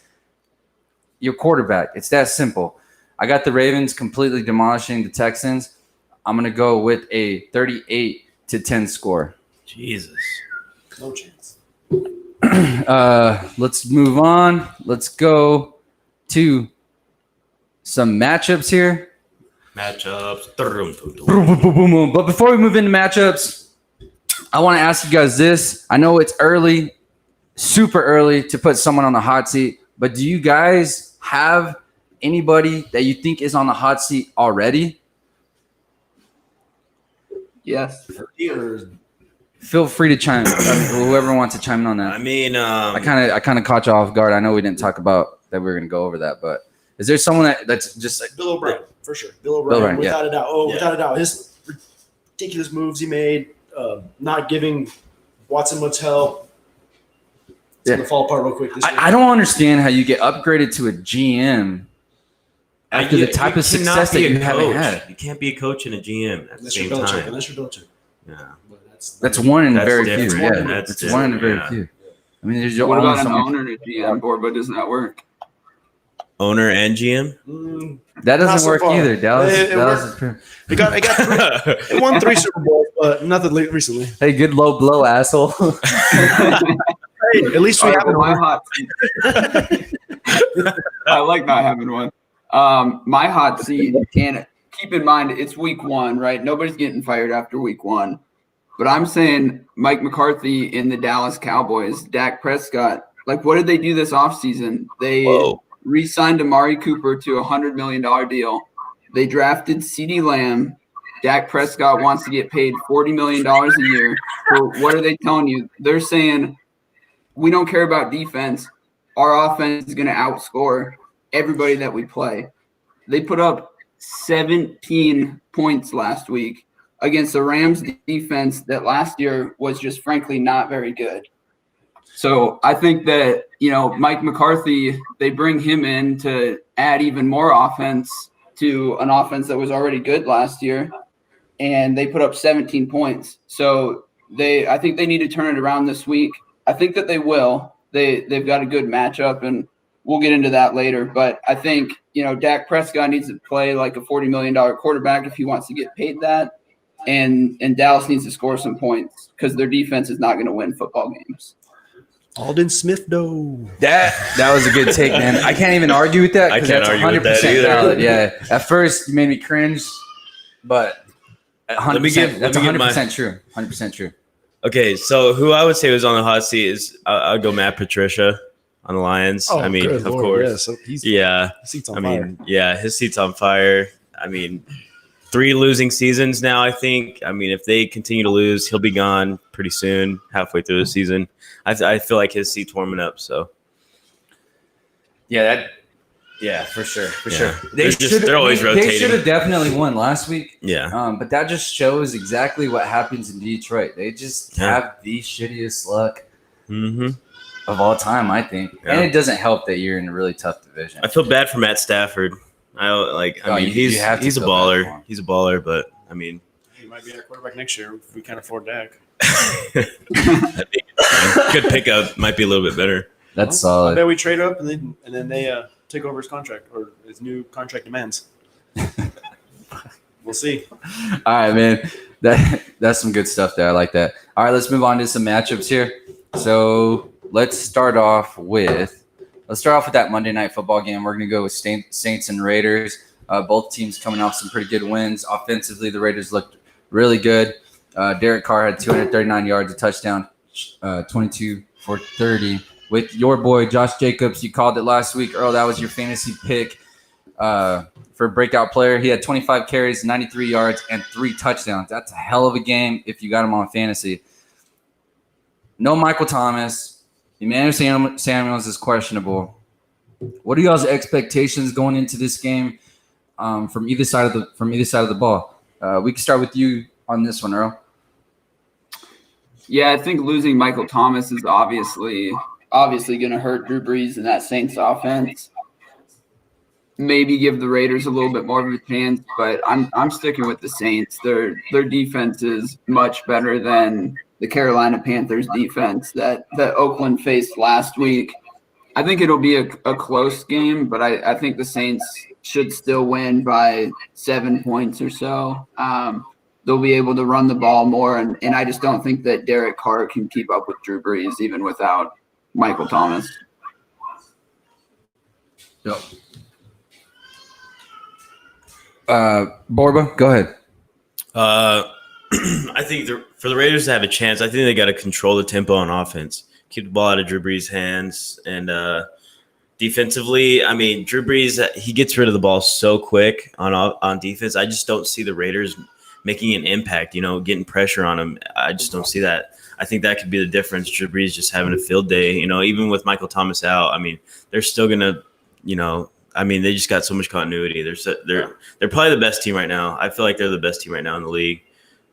[SPEAKER 1] your quarterback. It's that simple. I got the Ravens completely demolishing the Texans. I'm going to go with a 38-10 score.
[SPEAKER 2] Jesus.
[SPEAKER 5] No chance.
[SPEAKER 1] Let's move on. Let's go to some matchups here.
[SPEAKER 2] Matchups.
[SPEAKER 1] But before we move into matchups, I want to ask you guys this. I know it's early, super early to put someone on the hot seat, but do you guys have anybody that you think is on the hot seat already?
[SPEAKER 3] Yes.
[SPEAKER 1] feel free to chime. Whoever wants to chime in on that.
[SPEAKER 2] I mean,
[SPEAKER 1] I kind of caught you off guard. I know we didn't talk about that. We were going to go over that, but is there someone that's just like
[SPEAKER 5] Bill O'Brien, for sure. Bill O'Brien, without
[SPEAKER 1] yeah.
[SPEAKER 5] a doubt. Without a doubt. His ridiculous moves he made, not giving Watson much help. It's going to fall apart real quick this year.
[SPEAKER 1] I don't understand how you get upgraded to a GM after the type of success that you haven't had.
[SPEAKER 2] You can't be a coach and a GM at the
[SPEAKER 5] Unless
[SPEAKER 2] same
[SPEAKER 5] you're
[SPEAKER 2] time.
[SPEAKER 5] Belichick.
[SPEAKER 2] Yeah.
[SPEAKER 5] But
[SPEAKER 1] That's one in
[SPEAKER 2] That's
[SPEAKER 1] very
[SPEAKER 2] different.
[SPEAKER 1] few. Yeah,
[SPEAKER 2] That's
[SPEAKER 1] it's one in very
[SPEAKER 2] different,
[SPEAKER 1] few. I mean, there's
[SPEAKER 3] What
[SPEAKER 1] only
[SPEAKER 3] about an
[SPEAKER 1] so many-
[SPEAKER 3] owner and a GM board? But doesn't that work?
[SPEAKER 2] Owner and GM?
[SPEAKER 1] That
[SPEAKER 5] Not
[SPEAKER 1] doesn't
[SPEAKER 5] so
[SPEAKER 1] work
[SPEAKER 5] far.
[SPEAKER 1] either. Dallas
[SPEAKER 5] It
[SPEAKER 1] is pretty-
[SPEAKER 5] It got it won 3 Super Bowls, but nothing recently.
[SPEAKER 1] Hey, good low blow, asshole.
[SPEAKER 5] Hey, at least we
[SPEAKER 3] All
[SPEAKER 5] have
[SPEAKER 3] right, well,
[SPEAKER 5] one.
[SPEAKER 3] my hot I like not having one. My hot seat, and keep in mind it's week 1, right? Nobody's getting fired after week 1. But I'm saying Mike McCarthy in the Dallas Cowboys, Dak Prescott. Like, what did they do this offseason? They re-signed Amari Cooper to a $100 million deal. They drafted CeeDee Lamb. Dak Prescott wants to get paid $40 million a year. So what are they telling you? They're saying, we don't care about defense. Our offense is going to outscore everybody that we play. They put up 17 points last week against the Rams defense that last year was just frankly not very good. So I think that, Mike McCarthy, they bring him in to add even more offense to an offense that was already good last year, and they put up 17 points. So I think they need to turn it around this week. I think that they will. They've got a good matchup, and we'll get into that later. But I think, Dak Prescott needs to play like a $40 million quarterback if he wants to get paid that. And Dallas needs to score some points because their defense is not going to win football games.
[SPEAKER 5] Alden Smith, though.
[SPEAKER 1] That was a good take, man. I can't even argue with that.
[SPEAKER 2] I can't
[SPEAKER 1] that's
[SPEAKER 2] argue with that
[SPEAKER 1] 100%
[SPEAKER 2] either.
[SPEAKER 1] valid. Yeah. At first, you made me cringe, but 100%. That's 100% true. 100% true.
[SPEAKER 2] Okay, so who I would say was on the hot seat is I'll go Matt Patricia on the Lions.
[SPEAKER 5] Oh,
[SPEAKER 2] I mean,
[SPEAKER 5] good
[SPEAKER 2] of
[SPEAKER 5] Lord,
[SPEAKER 2] course.
[SPEAKER 5] yeah, so his seat's on
[SPEAKER 2] I
[SPEAKER 5] fire.
[SPEAKER 2] mean, yeah, his seat's on fire. I mean, 3 losing seasons now, I think. I mean, if they continue to lose, he'll be gone pretty soon, halfway through the season. I feel like his seat's warming up, so.
[SPEAKER 1] Yeah, for sure.
[SPEAKER 2] They're always
[SPEAKER 1] They
[SPEAKER 2] rotating.
[SPEAKER 1] should have definitely won last week.
[SPEAKER 2] Yeah.
[SPEAKER 1] But that just shows exactly what happens in Detroit. They just have the shittiest luck of all time, I think.
[SPEAKER 2] Yeah.
[SPEAKER 1] And it doesn't help that you're in a really tough division.
[SPEAKER 2] I feel bad for Matt Stafford. He's a baller. He's a baller, but I mean,
[SPEAKER 5] He might be our quarterback next year if we can't afford Dak.
[SPEAKER 2] I think good pickup might be a little bit better.
[SPEAKER 1] That's
[SPEAKER 5] I
[SPEAKER 1] solid.
[SPEAKER 5] bet we trade up and then they take over his contract or his new contract demands. We'll see.
[SPEAKER 1] All right, man. That's some good stuff there. I like that. All right, let's move on to some matchups here. So let's start off with that Monday Night Football game. We're going to go with Saints and Raiders. Both teams coming off some pretty good wins. Offensively, the Raiders looked really good. Derek Carr had 239 yards, a touchdown, 22 for 30. With your boy, Josh Jacobs, you called it last week. Earl, that was your fantasy pick for breakout player. He had 25 carries, 93 yards, and 3 touchdowns. That's a hell of a game if you got him on fantasy. No Michael Thomas. Emmanuel Samuels is questionable. What are y'all's expectations going into this game from either side of the ball? We can start with you on this one, Earl.
[SPEAKER 3] Yeah, I think losing Michael Thomas is obviously going to hurt Drew Brees and that Saints offense. Maybe give the Raiders a little bit more of a chance, but I'm sticking with the Saints. Their defense is much better than the Carolina Panthers defense that Oakland faced last week. I think it'll be a close game, but I think the Saints should still win by 7 points or so. They'll be able to run the ball more, and I just don't think that Derek Carr can keep up with Drew Brees even without Michael Thomas.
[SPEAKER 1] Yep. Borba, go ahead.
[SPEAKER 2] I think for the Raiders to have a chance, I think they got to control the tempo on offense, keep the ball out of Drew Brees' hands, and defensively, I mean, Drew Brees, he gets rid of the ball so quick on defense. I just don't see the Raiders making an impact, getting pressure on him. I just don't see that. I think that could be the difference. Drew Brees just having a field day, even with Michael Thomas out. I mean, they're still going to, they just got so much continuity. They're probably the best team right now. I feel like they're the best team right now in the league.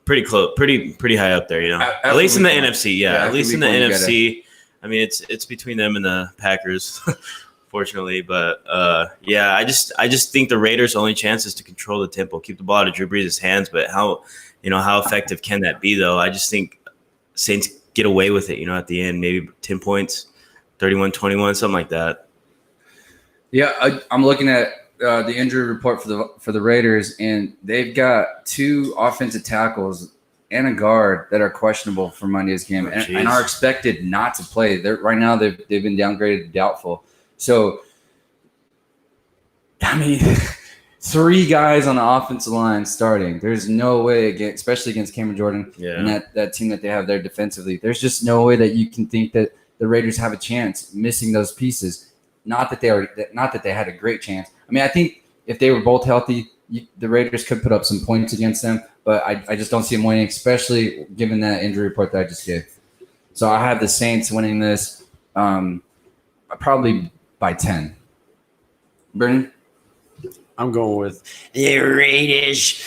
[SPEAKER 2] Pretty close, pretty high up there, At least in the NFC, yeah. At least in the NFC. I mean, it's between them and the Packers, fortunately. But I just think the Raiders' only chance is to control the tempo, keep the ball out of Drew Brees' hands. But how effective can that be, though? I just think Saints get away with it, at the end, maybe 10 points, 31-21, something like that.
[SPEAKER 1] Yeah, I'm looking at the injury report for the Raiders, and they've got 2 offensive tackles and a guard that are questionable for Monday's game and are expected not to play. Right now they've been downgraded to doubtful. So, 3 guys on the offensive line starting. There's no way, especially against Cameron Jordan and that team that they have there defensively. There's just no way that you can think that the Raiders have a chance missing those pieces. Not that they had a great chance. I think if they were both healthy, the Raiders could put up some points against them. But I just don't see them winning, especially given that injury report that I just gave. So I have the Saints winning this probably by 10. Brennan?
[SPEAKER 5] I'm going with the Raiders.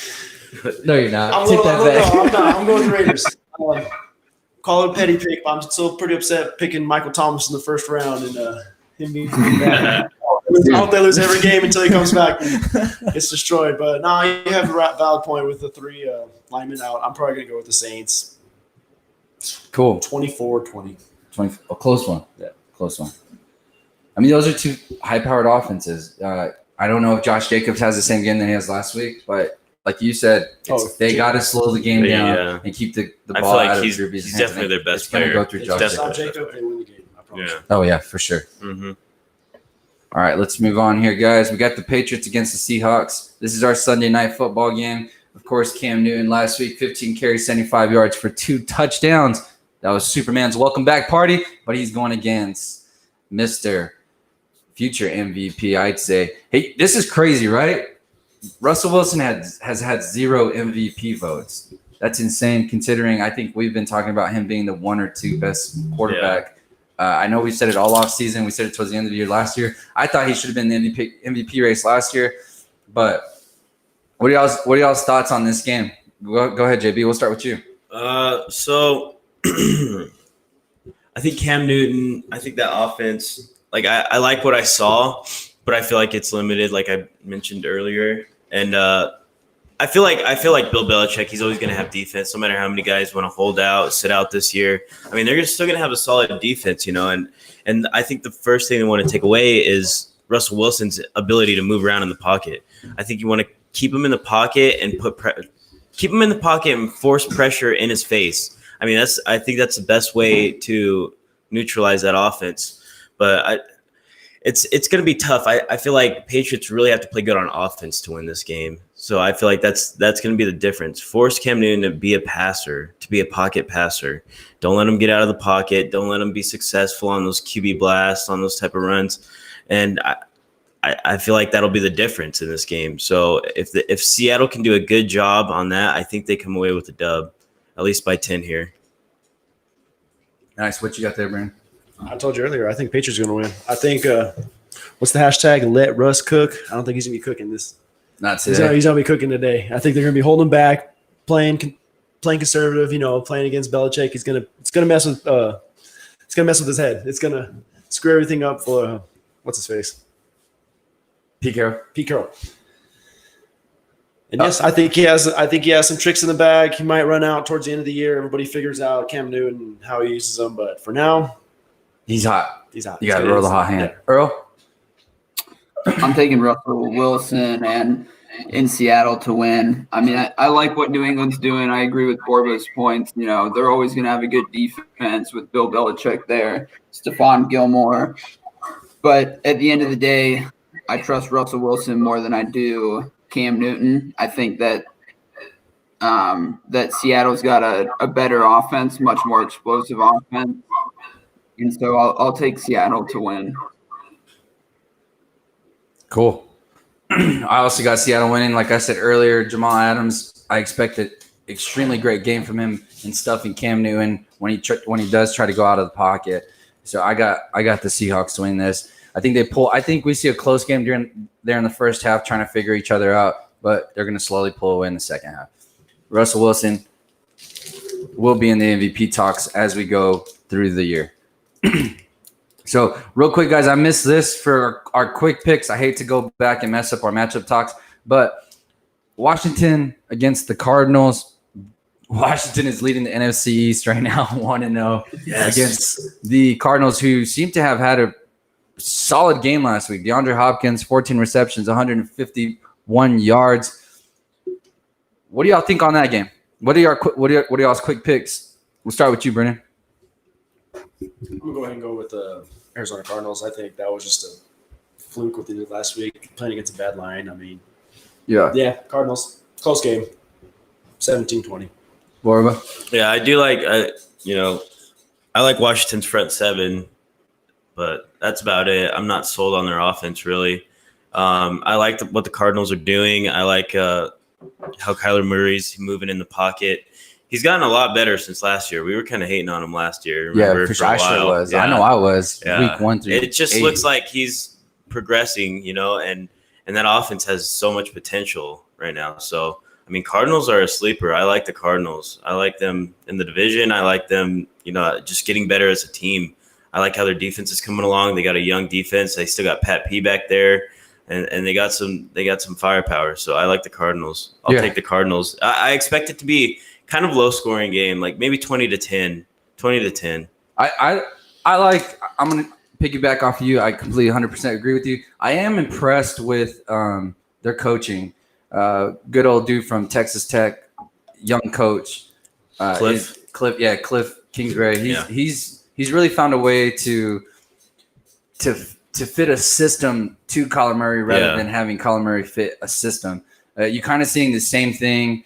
[SPEAKER 1] No, you're not.
[SPEAKER 5] I'm going with the Raiders. Call it a petty pick, but I'm still pretty upset picking Michael Thomas in the first round and him being back. I hope they lose every game until he comes back and gets destroyed. But you have a valid point with the 3 linemen out. I'm probably going to go with the Saints.
[SPEAKER 1] Cool.
[SPEAKER 5] 24-20.
[SPEAKER 1] A close one. Yeah, close one. Those are 2 high-powered offenses. I don't know if Josh Jacobs has the same game that he has last week, but like you said, they got to slow the game down and keep the ball out of Drew Brees' hands.
[SPEAKER 2] He's definitely their best player.
[SPEAKER 1] Go through Josh
[SPEAKER 5] Jacobs, they win the game. I promise.
[SPEAKER 2] Yeah.
[SPEAKER 1] Oh, yeah, for sure.
[SPEAKER 2] Mm-hmm.
[SPEAKER 1] All right, let's move on here, guys. We got the Patriots against the Seahawks. This is our Sunday night football game. Of course, Cam Newton last week, 15 carries, 75 yards for 2 touchdowns. That was Superman's welcome back party, but he's going against Mr. Future MVP, I'd say. Hey, this is crazy, right? Russell Wilson has had 0 MVP votes. That's insane considering I think we've been talking about him being the 1 or 2 best quarterback. I know we said it all off season. We said it towards the end of the year last year. I thought he should have been in the MVP race last year. But what are y'all's thoughts on this game? Go ahead, JB. We'll start with you.
[SPEAKER 2] So I think Cam Newton, I think that offense, I like what I saw, but I feel like it's limited, like I mentioned earlier. And I feel like Bill Belichick, he's always going to have defense, no matter how many guys want to hold out, sit out this year. They're still going to have a solid defense, and I think the first thing they want to take away is Russell Wilson's ability to move around in the pocket. I think you want to keep him in the pocket and keep him in the pocket and force pressure in his face. I think that's the best way to neutralize that offense. But it's going to be tough. I feel like Patriots really have to play good on offense to win this game. So I feel like that's going to be the difference. Force Cam Newton to be a passer, to be a pocket passer. Don't let him get out of the pocket. Don't let him be successful on those QB blasts, on those type of runs. And I feel like that'll be the difference in this game. So if Seattle can do a good job on that, I think they come away with a dub, at least by 10 here.
[SPEAKER 1] Nice. What you got there, Brandon?
[SPEAKER 5] I told you earlier, I think Patriots are going to win. I think, what's the hashtag? Let Russ cook. I don't think he's going to be cooking this.
[SPEAKER 1] Not today.
[SPEAKER 5] He's going to be cooking today. I think they're going to be holding him back, playing conservative, playing against Belichick. It's going to mess with his head. It's going to screw everything up for, what's his face?
[SPEAKER 1] Pete
[SPEAKER 5] Carroll. And yes, I think he has some tricks in the bag. He might run out towards the end of the year. Everybody figures out Cam Newton and how he uses them. But for now,
[SPEAKER 1] he's hot.
[SPEAKER 5] You got
[SPEAKER 1] to roll the hot hand.
[SPEAKER 5] Yeah.
[SPEAKER 1] Earl?
[SPEAKER 3] I'm taking Russell Wilson and in Seattle to win. I like what New England's doing. I agree with Borba's points. They're always going to have a good defense with Bill Belichick there, Stephon Gilmore. But at the end of the day, I trust Russell Wilson more than I do Cam Newton. I think that that Seattle's got a better offense, much more explosive offense. And so I'll take Seattle to win.
[SPEAKER 1] Cool. I also got Seattle winning. Like I said earlier, Jamal Adams I expect an extremely great game from him and stuffing Cam Newton when he does try to go out of the pocket. So I got the Seahawks to win this. I think we see a close game there in the first half, trying to figure each other out, but they're going to slowly pull away in the second half. Russell Wilson will be in the MVP talks as we go through the year. So real quick, guys, I missed this for our quick picks. I hate to go back and mess up our matchup talks, but Washington against the Cardinals. Washington is leading the NFC East right now, 1-0 against the Cardinals, who seem to have had a solid game last week. DeAndre Hopkins, 14 receptions, 151 yards. What do y'all think on that game? What are y'all's quick picks? We'll start with you, Brennan.
[SPEAKER 5] I'm gonna go ahead and go with the Arizona Cardinals. I think that was just a fluke what they did last week, playing against a bad line. I mean, yeah, Cardinals, close game, 17-20.
[SPEAKER 1] Borba?
[SPEAKER 2] Yeah, I do like I like Washington's front seven, but that's about it. I'm not sold on their offense really. I like what the Cardinals are doing. I like how Kyler Murray's moving in the pocket. He's gotten a lot better since last year. We were kind of hating on him last year.
[SPEAKER 1] Remember, for I sure was. Yeah. I know I was.
[SPEAKER 2] Yeah.
[SPEAKER 1] Week 1 through
[SPEAKER 2] It just
[SPEAKER 1] 8.
[SPEAKER 2] looks like he's progressing, and that offense has so much potential right now. So, I mean, Cardinals are a sleeper. I like the Cardinals. I like them in the division. I like them, just getting better as a team. I like how their defense is coming along. They got a young defense. They still got Pat P back there. And they got some firepower. So I like the Cardinals. I'll take the Cardinals. I expect it to be kind of low scoring game, like maybe 20-10. 20-10.
[SPEAKER 1] I'm going to piggyback off of you. I completely 100% agree with you. I am impressed with their coaching. Good old dude from Texas Tech, young coach. Cliff Kingsbury. He's really found a way to fit a system to Kyler Murray rather than having Kyler Murray fit a system. You're kind of seeing the same thing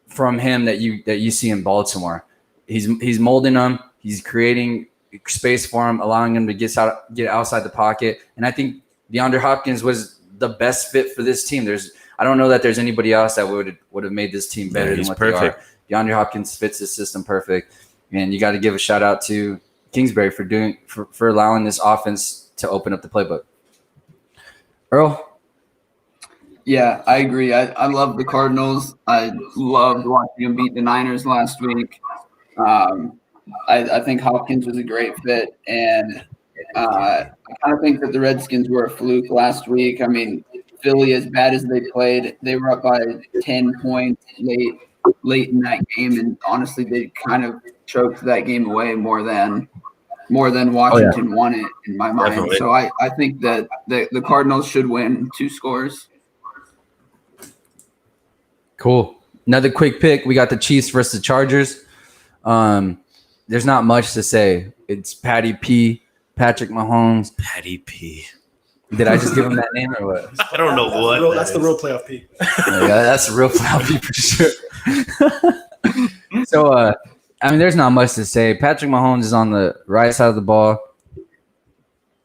[SPEAKER 1] from him that you see in Baltimore. He's molding them. He's creating space for him, allowing him to get outside the pocket. And I think DeAndre Hopkins was the best fit for this team. I don't know that there's anybody else that would have made this team better than what
[SPEAKER 2] perfect.
[SPEAKER 1] They are. DeAndre Hopkins fits the system perfect, and you got to give a shout out to Kingsbury for allowing this offense to open up the playbook. Earl?
[SPEAKER 3] Yeah, I agree. I love the Cardinals. I loved watching them beat the Niners last week. I think Hopkins was a great fit, and I kind of think that the Redskins were a fluke last week. I mean, Philly, as bad as they played, they were up by 10 points late in that game, and honestly, they kind of choked that game away more than Washington won it in my mind.
[SPEAKER 2] Definitely.
[SPEAKER 3] So I think that the Cardinals should win 2 scores.
[SPEAKER 1] Cool. Another quick pick. We got the Chiefs versus the Chargers. There's not much to say. It's Patty P, Patrick Mahomes.
[SPEAKER 2] Patty P.
[SPEAKER 1] Did I just give him that name or what?
[SPEAKER 2] I don't know what.
[SPEAKER 5] That's the real playoff P.
[SPEAKER 1] Yeah, that's a real playoff P for sure. So, there's not much to say. Patrick Mahomes is on the right side of the ball.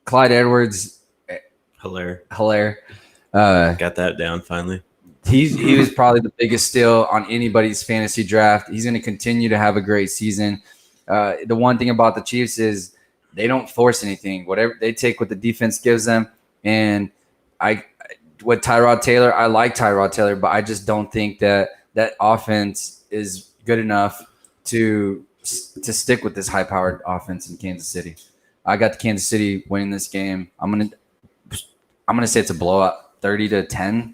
[SPEAKER 1] Clyde Edwards.
[SPEAKER 2] Hilaire.
[SPEAKER 1] Got
[SPEAKER 2] that down finally.
[SPEAKER 1] He was probably the biggest steal on anybody's fantasy draft. He's going to continue to have a great season. The one thing about the Chiefs is they don't force anything. Whatever they take what the defense gives them. And with Tyrod Taylor, I like Tyrod Taylor, but I just don't think that offense is good enough to stick with this high-powered offense in Kansas City. I got the Kansas City winning this game. I'm gonna say it's a blowout, 30-10.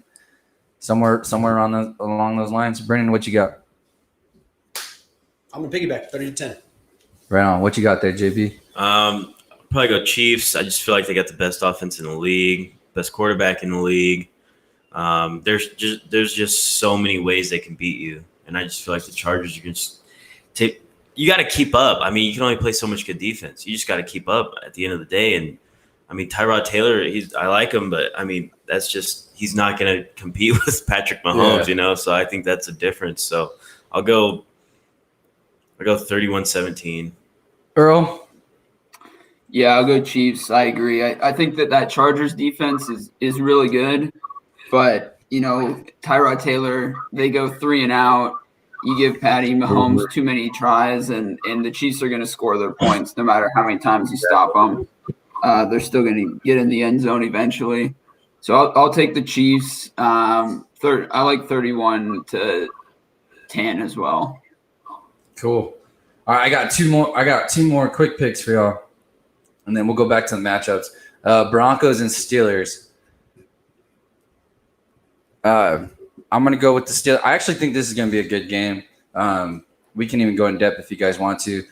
[SPEAKER 1] Somewhere along those lines. Brennan, what you got?
[SPEAKER 5] I'm going to piggyback, 30-10.
[SPEAKER 1] Right on. What you got there, JB?
[SPEAKER 2] Probably go Chiefs. I just feel like they got the best offense in the league, best quarterback in the league. There's just so many ways they can beat you, and I just feel like the Chargers are just take. You got to keep up. I mean, you can only play so much good defense. You just got to keep up at the end of the day. And I mean, Tyrod Taylor, I like him, but I mean, that's just he's not going to compete with Patrick Mahomes, So I think that's a difference. So I'll go 31-17.
[SPEAKER 1] Earl?
[SPEAKER 3] Yeah, I'll go Chiefs. I agree. I think that Chargers defense is really good, but Tyrod Taylor, they go 3 and out. You give Patty Mahomes too many tries, and the Chiefs are going to score their points no matter how many times you stop them. They're still going to get in the end zone eventually. So I'll take the Chiefs. I like 31-10 as well.
[SPEAKER 1] Cool. All right, I got two more quick picks for y'all, and then we'll go back to the matchups. Broncos and Steelers. I'm going to go with the Steelers. I actually think this is going to be a good game. We can even go in depth if you guys want to.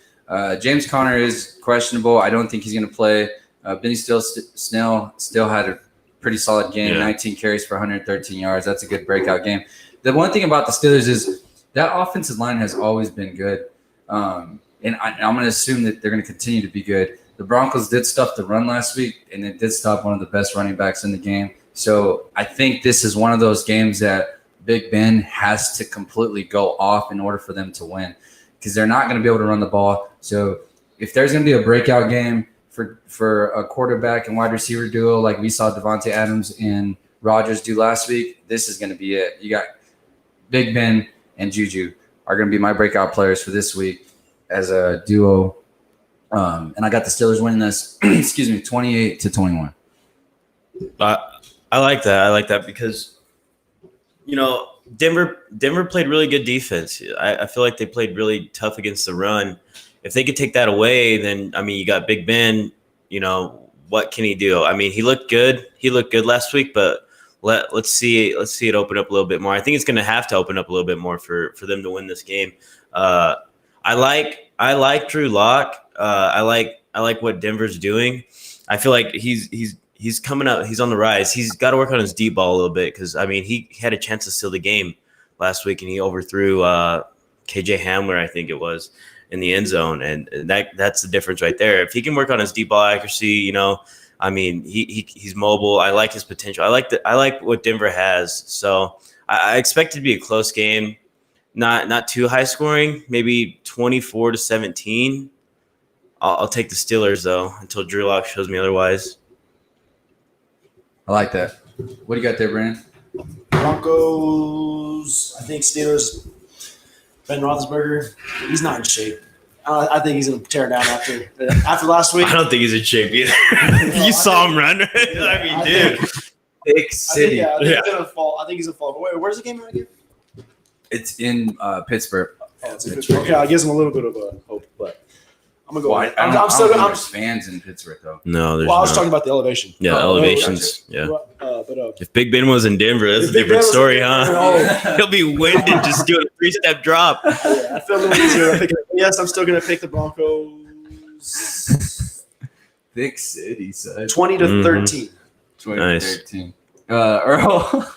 [SPEAKER 1] James Conner is questionable. I don't think he's going to play. Benny Snell still had a pretty solid game, 19 carries for 113 yards. That's a good breakout game. The one thing about the Steelers is that offensive line has always been good. And I'm going to assume that they're going to continue to be good. The Broncos did stuff the run last week, and they did stop one of the best running backs in the game. So I think this is one of those games that Big Ben has to completely go off in order for them to win, because they're not going to be able to run the ball. So if there's going to be a breakout game for a quarterback and wide receiver duo like we saw Devonte Adams and Rodgers do last week, this is going to be it. You got Big Ben and Juju are going to be my breakout players for this week as a duo. And I got the Steelers winning this, 28-21.
[SPEAKER 2] I like that. I like that because, Denver played really good defense. I feel like they played really tough against the run. If they could take that away, then, you got Big Ben, what can he do? He looked good. He looked good last week, but let's see it open up a little bit more. I think it's going to have to open up a little bit more for them to win this game. I like Drew Lock. I like what Denver's doing. I feel like he's coming up. He's on the rise. He's got to work on his deep ball a little bit because, he had a chance to steal the game last week, and he overthrew KJ Hamler, I think it was, in the end zone, and that's the difference right there. If he can work on his deep ball accuracy, he's mobile. I like his potential. I like what Denver has. So I expect it to be a close game, not too high scoring, maybe 24-17. I'll take the Steelers though until Drew Lock shows me otherwise.
[SPEAKER 1] I like that. What do you got there, Brandon?
[SPEAKER 5] Broncos. I think Steelers. Ben Roethlisberger, he's not in shape. I think he's going to tear it down after last week.
[SPEAKER 2] I don't think he's in shape either. You saw him run. Dude.
[SPEAKER 1] Big city.
[SPEAKER 5] I think he's going to fall. I think he's going to fall. But where's the game again?
[SPEAKER 1] It's in Pittsburgh.
[SPEAKER 5] Oh, it's in Pittsburgh. Okay, I gives him a little bit of a hope, but I'm going to go.
[SPEAKER 1] Well, I'm still. There's fans in Pittsburgh though.
[SPEAKER 2] No, there's.
[SPEAKER 5] Well, I was talking about the elevation.
[SPEAKER 2] Yeah, elevations. Yeah.
[SPEAKER 5] If
[SPEAKER 2] Big Ben was in Denver, that's a different story, huh? He'll be winded just doing a 3-step drop.
[SPEAKER 5] Yeah, I feel a little easier. Yes, I'm still going to pick the Broncos.
[SPEAKER 1] Big city, son.
[SPEAKER 5] 20-13.
[SPEAKER 1] 20-13. Earl.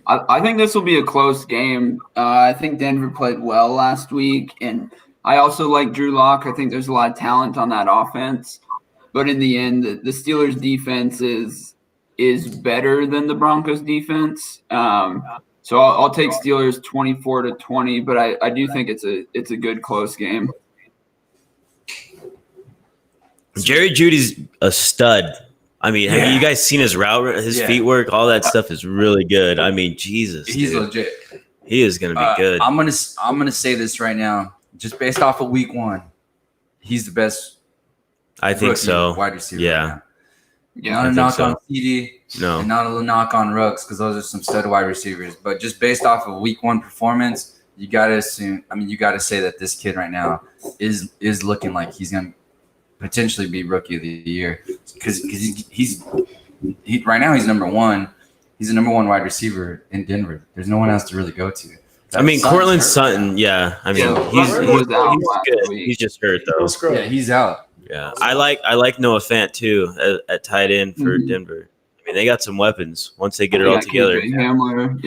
[SPEAKER 3] I think this will be a close game. I think Denver played well last week, and I also like Drew Lock. I think there's a lot of talent on that offense. But in the end, the Steelers' defense is better than the Broncos' defense. So I'll take Steelers 24-20, but I do think it's a good close game.
[SPEAKER 2] Jerry Jeudy's a stud. Have you guys seen his route, his feet work? All that stuff is really good. Jesus,
[SPEAKER 1] he's legit.
[SPEAKER 2] He is going to be good.
[SPEAKER 1] I'm gonna say this right now, just based off of week 1, he's the best.
[SPEAKER 2] I think so.
[SPEAKER 1] Wide receiver.
[SPEAKER 2] Yeah.
[SPEAKER 1] Right now. Not a knock on CD.
[SPEAKER 2] No.
[SPEAKER 1] And not a knock on Rooks because those are some stud wide receivers. But just based off of week 1 performance, you gotta assume. You gotta say that this kid right now is looking like he's gonna potentially be rookie of the year because he's right now he's number 1. He's the number 1 wide receiver in Denver. There's no one else to really go to.
[SPEAKER 2] Cortland Sutton. Yeah.
[SPEAKER 3] He's
[SPEAKER 2] good. He's just hurt though.
[SPEAKER 1] Yeah, he's out.
[SPEAKER 2] Yeah, I like Noah Fant too at tight end for Denver. They got some weapons once they get it all together.
[SPEAKER 3] Hamler,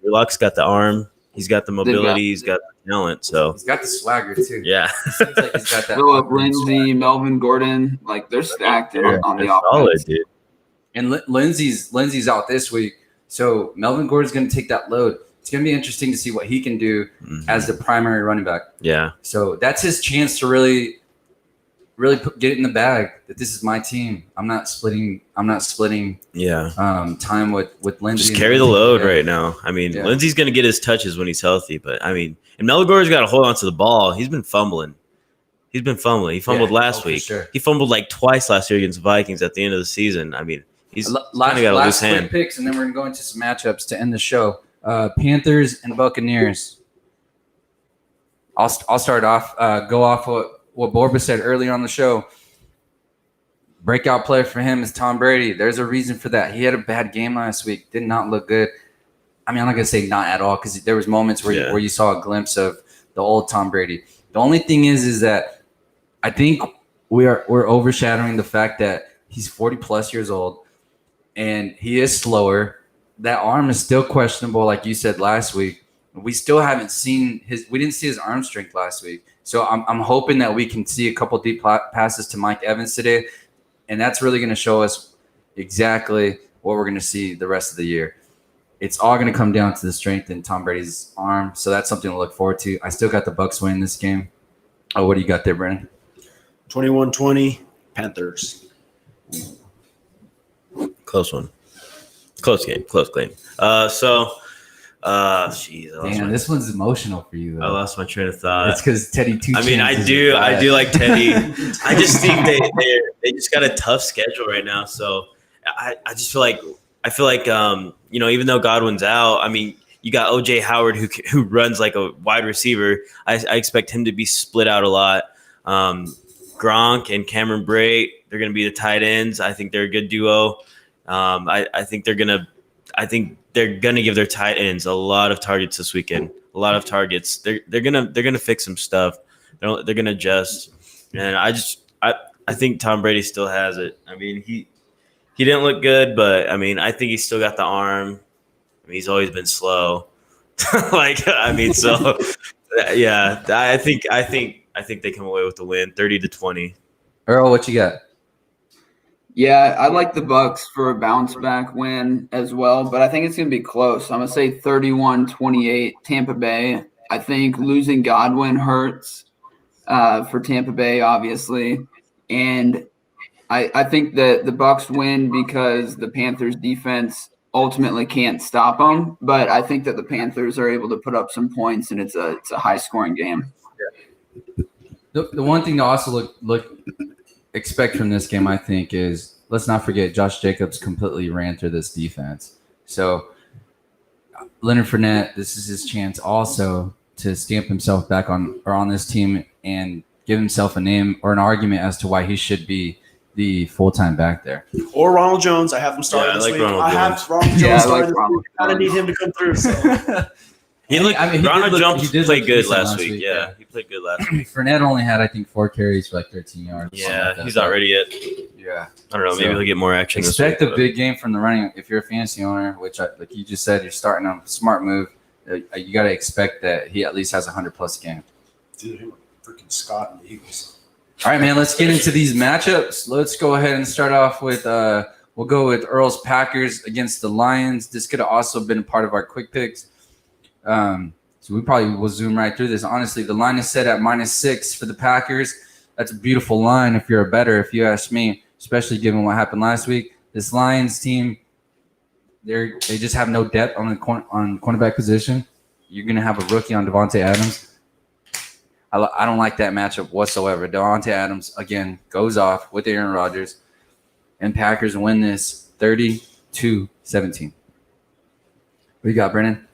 [SPEAKER 2] Luck's got the arm. He's got the mobility. He's got the talent. So
[SPEAKER 1] he's got the swagger too.
[SPEAKER 2] Yeah,
[SPEAKER 1] seems like he's got that.
[SPEAKER 3] Philip Lindsay, Melvin Gordon, they're stacked on the offense.
[SPEAKER 2] Solid, dude.
[SPEAKER 1] And Lindsay's out this week, so Melvin Gordon's going to take that load. It's going to be interesting to see what he can do as the primary running back.
[SPEAKER 2] Yeah.
[SPEAKER 1] So that's his chance to really really get it in the bag that this is my team. I'm not splitting.
[SPEAKER 2] Yeah.
[SPEAKER 1] Time with Lindsey.
[SPEAKER 2] Just carry the load right now. I mean, Lindsey's going to get his touches when he's healthy, but I mean, and Melgor's got to hold on to the ball. He's been fumbling. He fumbled last week.
[SPEAKER 1] Sure.
[SPEAKER 2] He fumbled like twice last year against the Vikings at the end of the season. I mean, he's kind of got a loose hand.
[SPEAKER 1] Picks, and then we're going to go into some matchups to end the show. Panthers and Buccaneers. I'll start off. Go off what Borba said earlier on the show. Breakout player for him is Tom Brady. There's a reason for that. He had a bad game last week. Did not look good. I mean, I'm not going to say not at all because there was moments where you saw a glimpse of the old Tom Brady. The only thing is that I think we're overshadowing the fact that he's 40-plus years old and he is slower. That arm is still questionable, like you said last week. We still haven't seen we didn't see his arm strength last week. So I'm hoping that we can see a couple deep passes to Mike Evans today, and that's really going to show us exactly what we're going to see the rest of the year. It's all going to come down to the strength in Tom Brady's arm, so that's something to look forward to. I still got the Bucs winning this game. Oh, what do you got there, Brennan?
[SPEAKER 5] 21-20, Panthers.
[SPEAKER 2] Close one. Close game.
[SPEAKER 1] Damn, this one's emotional for you, though.
[SPEAKER 2] I lost my train of thought.
[SPEAKER 1] It's because Teddy Two Chainz.
[SPEAKER 2] I mean, I do like Teddy. I just think they just got a tough schedule right now. So I just feel like even though Godwin's out, I mean, you got OJ Howard who runs like a wide receiver. I expect him to be split out a lot. Gronk and Cameron Brate, they're going to be the tight ends. I think they're a good duo. I think they're going to give their tight ends a lot of targets this weekend. A lot of targets. They're gonna fix some stuff. They're gonna adjust. And I think Tom Brady still has it. I mean, he didn't look good, but I mean, I think he's still got the arm. I mean, he's always been slow. I think they come away with the win, 30-20.
[SPEAKER 1] Earl, what you got?
[SPEAKER 3] Yeah, I like the Bucs for a bounce back win as well, but I think it's going to be close. I'm going to say 31-28 Tampa Bay. I think losing Godwin hurts for Tampa Bay, obviously. And I think that the Bucs win because the Panthers defense ultimately can't stop them, but I think that the Panthers are able to put up some points, and it's a high scoring game.
[SPEAKER 1] The one thing to also expect from this game, I think, is let's not forget Josh Jacobs completely ran through this defense. So Leonard Fournette, this is his chance also to stamp himself back on this team and give himself a name or an argument as to why he should be the full-time back there.
[SPEAKER 5] Or Ronald Jones. I have him starting this week. I have Ronald Jones starting this week. I kind of need him to come through. So.
[SPEAKER 2] Ronald Jones played good last week. Yeah, he played good last week.
[SPEAKER 1] Fournette only had, I think, 4 carries for like 13 yards.
[SPEAKER 2] Yeah, he's not ready yet.
[SPEAKER 1] Yeah.
[SPEAKER 2] I don't know. Maybe he'll get more action.
[SPEAKER 1] Expect a big game from the running. If you're a fantasy owner, which like you just said, you're starting on a smart move, you got to expect that he at least has a 100-plus game.
[SPEAKER 5] Dude, him freaking Scott and the Eagles.
[SPEAKER 1] All right, man, let's get into these matchups. Let's go ahead and start off with we'll go with Earl's Packers against the Lions. This could have also been a part of our quick picks. So we probably will zoom right through this. Honestly, the line is set at -6 for the Packers. That's a beautiful line if you're a bettor, if you ask me, especially given what happened last week. This Lions team, they just have no depth on cornerback position. You're going to have a rookie on Devonte Adams. I don't like that matchup whatsoever. Devonte Adams, again, goes off with Aaron Rodgers, and Packers win this 30-17. What you got, Brennan?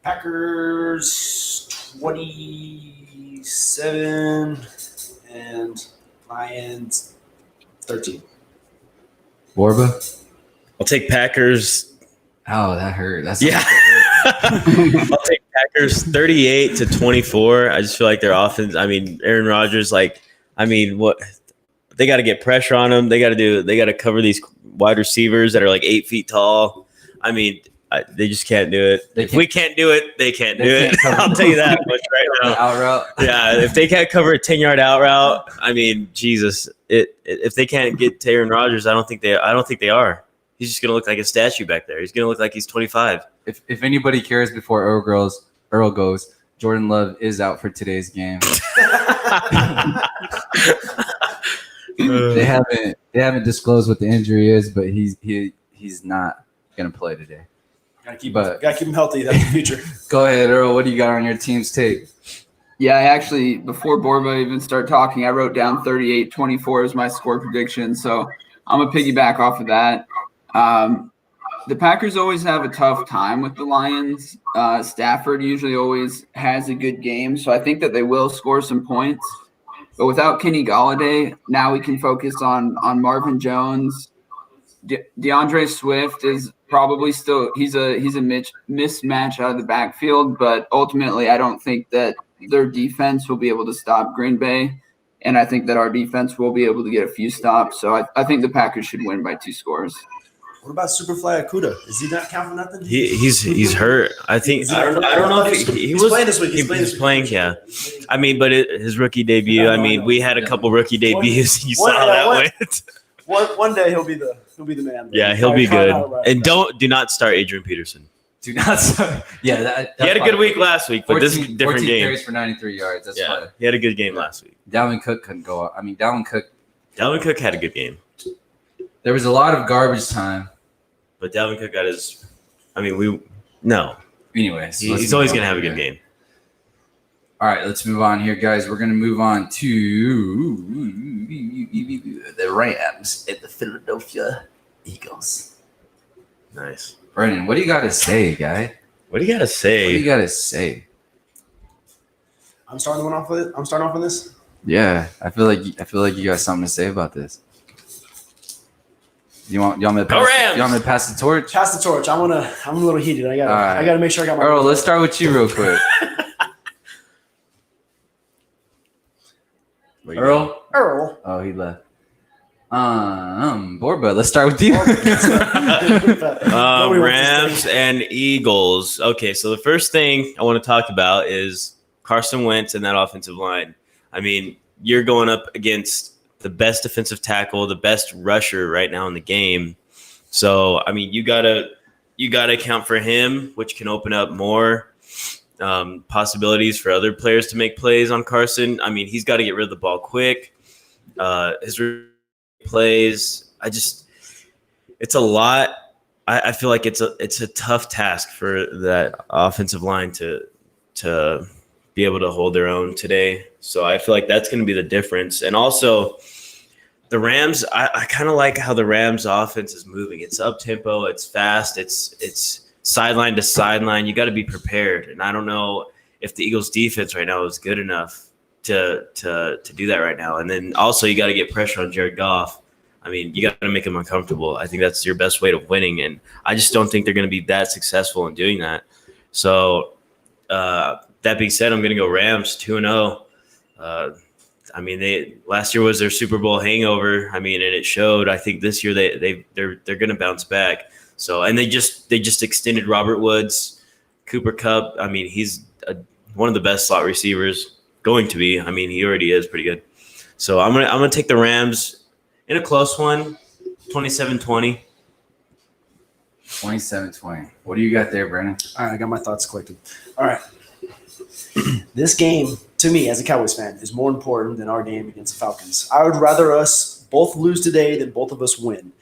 [SPEAKER 5] Packers 27 and Lions 13.
[SPEAKER 1] Borba?
[SPEAKER 2] I'll take Packers.
[SPEAKER 1] Oh, that hurt. That's
[SPEAKER 2] yeah. I'll take Packers 38-24. I just feel like their offense. I mean, Aaron Rodgers. What they got to get pressure on them. They got to cover these wide receivers that are like 8 feet tall. I mean, they just can't do it. If we can't do it, they can't do it. I'll tell you that much right now.
[SPEAKER 1] Out route.
[SPEAKER 2] Yeah, if they can't cover a 10-yard out route, I mean, Jesus. If they can't get to Aaron Rodgers, I don't think they are. He's just gonna look like a statue back there. He's gonna look like he's 25.
[SPEAKER 1] If anybody cares before Earl goes, Jordan Love is out for today's game. They haven't disclosed what the injury is, but he's not gonna play today.
[SPEAKER 5] Gotta keep him healthy. That's the future.
[SPEAKER 1] Go ahead, Earl. What do you got on your team's tape?
[SPEAKER 3] Yeah, I actually, before Borba even started talking, I wrote down 38-24 as my score prediction. So I'm going to piggyback off of that. The Packers always have a tough time with the Lions. Stafford usually always has a good game. So I think that they will score some points. But without Kenny Golladay, now we can focus on Marvin Jones. DeAndre Swift is probably still – he's a mismatch out of the backfield. But ultimately, I don't think that their defense will be able to stop Green Bay, and I think that our defense will be able to get a few stops. So I think the Packers should win by 2 scores.
[SPEAKER 5] What about Superfly Okuda? Is he not counting nothing?
[SPEAKER 2] He's hurt. I think I don't know if he was
[SPEAKER 5] playing this week.
[SPEAKER 2] He's playing. Yeah, I mean, but his rookie debut. I mean, we had a couple rookie debuts. You saw that way.
[SPEAKER 5] One day he'll be the man.
[SPEAKER 2] Yeah, he'll be good. And do not start Adrian Peterson.
[SPEAKER 1] Do not start. Yeah,
[SPEAKER 2] he had a good week last week, but this is a different
[SPEAKER 1] 14
[SPEAKER 2] game.
[SPEAKER 1] carries for 93 yards. That's fine.
[SPEAKER 2] He had a good game last week.
[SPEAKER 1] Dalvin Cook couldn't go up. I mean, Dalvin Cook
[SPEAKER 2] had a good game.
[SPEAKER 1] There was a lot of garbage time.
[SPEAKER 2] But Dalvin Cook got his – I mean, no.
[SPEAKER 1] Anyways.
[SPEAKER 2] He's always going to have a good game.
[SPEAKER 1] All right, let's move on here, guys. We're going to move on to the Rams at the Philadelphia Eagles.
[SPEAKER 2] Nice.
[SPEAKER 1] Brennan, what do you got to say, guy?
[SPEAKER 2] What do you got to say?
[SPEAKER 5] I'm starting off with this.
[SPEAKER 1] Yeah, I feel like you got something to say about this. You want me to pass the torch?
[SPEAKER 5] Pass the torch. I'm a little heated. I gotta make sure I got my.
[SPEAKER 1] Earl, let's start with you real quick. Earl.
[SPEAKER 5] Oh,
[SPEAKER 1] he left. Borba, let's start with you.
[SPEAKER 2] Rams and Eagles. Okay, so the first thing I want to talk about is Carson Wentz and that offensive line. I mean, you're going up against the best defensive tackle, the best rusher right now in the game. So, I mean, you gotta account for him, which can open up more possibilities for other players to make plays on Carson. I mean, he's got to get rid of the ball quick. His plays, it's a lot. I feel like it's a tough task for that offensive line to be able to hold their own today. So I feel like that's going to be the difference. And also the Rams, I kind of like how the Rams offense is moving. It's up tempo. It's fast. It's sideline to sideline. You got to be prepared. And I don't know if the Eagles defense right now is good enough to do that right now. And then also you got to get pressure on Jared Goff. I mean, you got to make him uncomfortable. I think that's your best way of winning. And I just don't think they're going to be that successful in doing that. So that being said, I'm going to go Rams 2-0. I mean, last year was their Super Bowl hangover. I mean, and it showed. I think this year they're going to bounce back. So, and they just extended Robert Woods, Cooper Kupp. I mean, he's one of the best slot receivers going to be. I mean, he already is pretty good. So I'm gonna take the Rams in a close one, 27-20.
[SPEAKER 1] 27-20. What do you got there, Brandon?
[SPEAKER 5] All right, I got my thoughts collected. All right. This game, to me, as a Cowboys fan, is more important than our game against the Falcons. I would rather us both lose today than both of us win.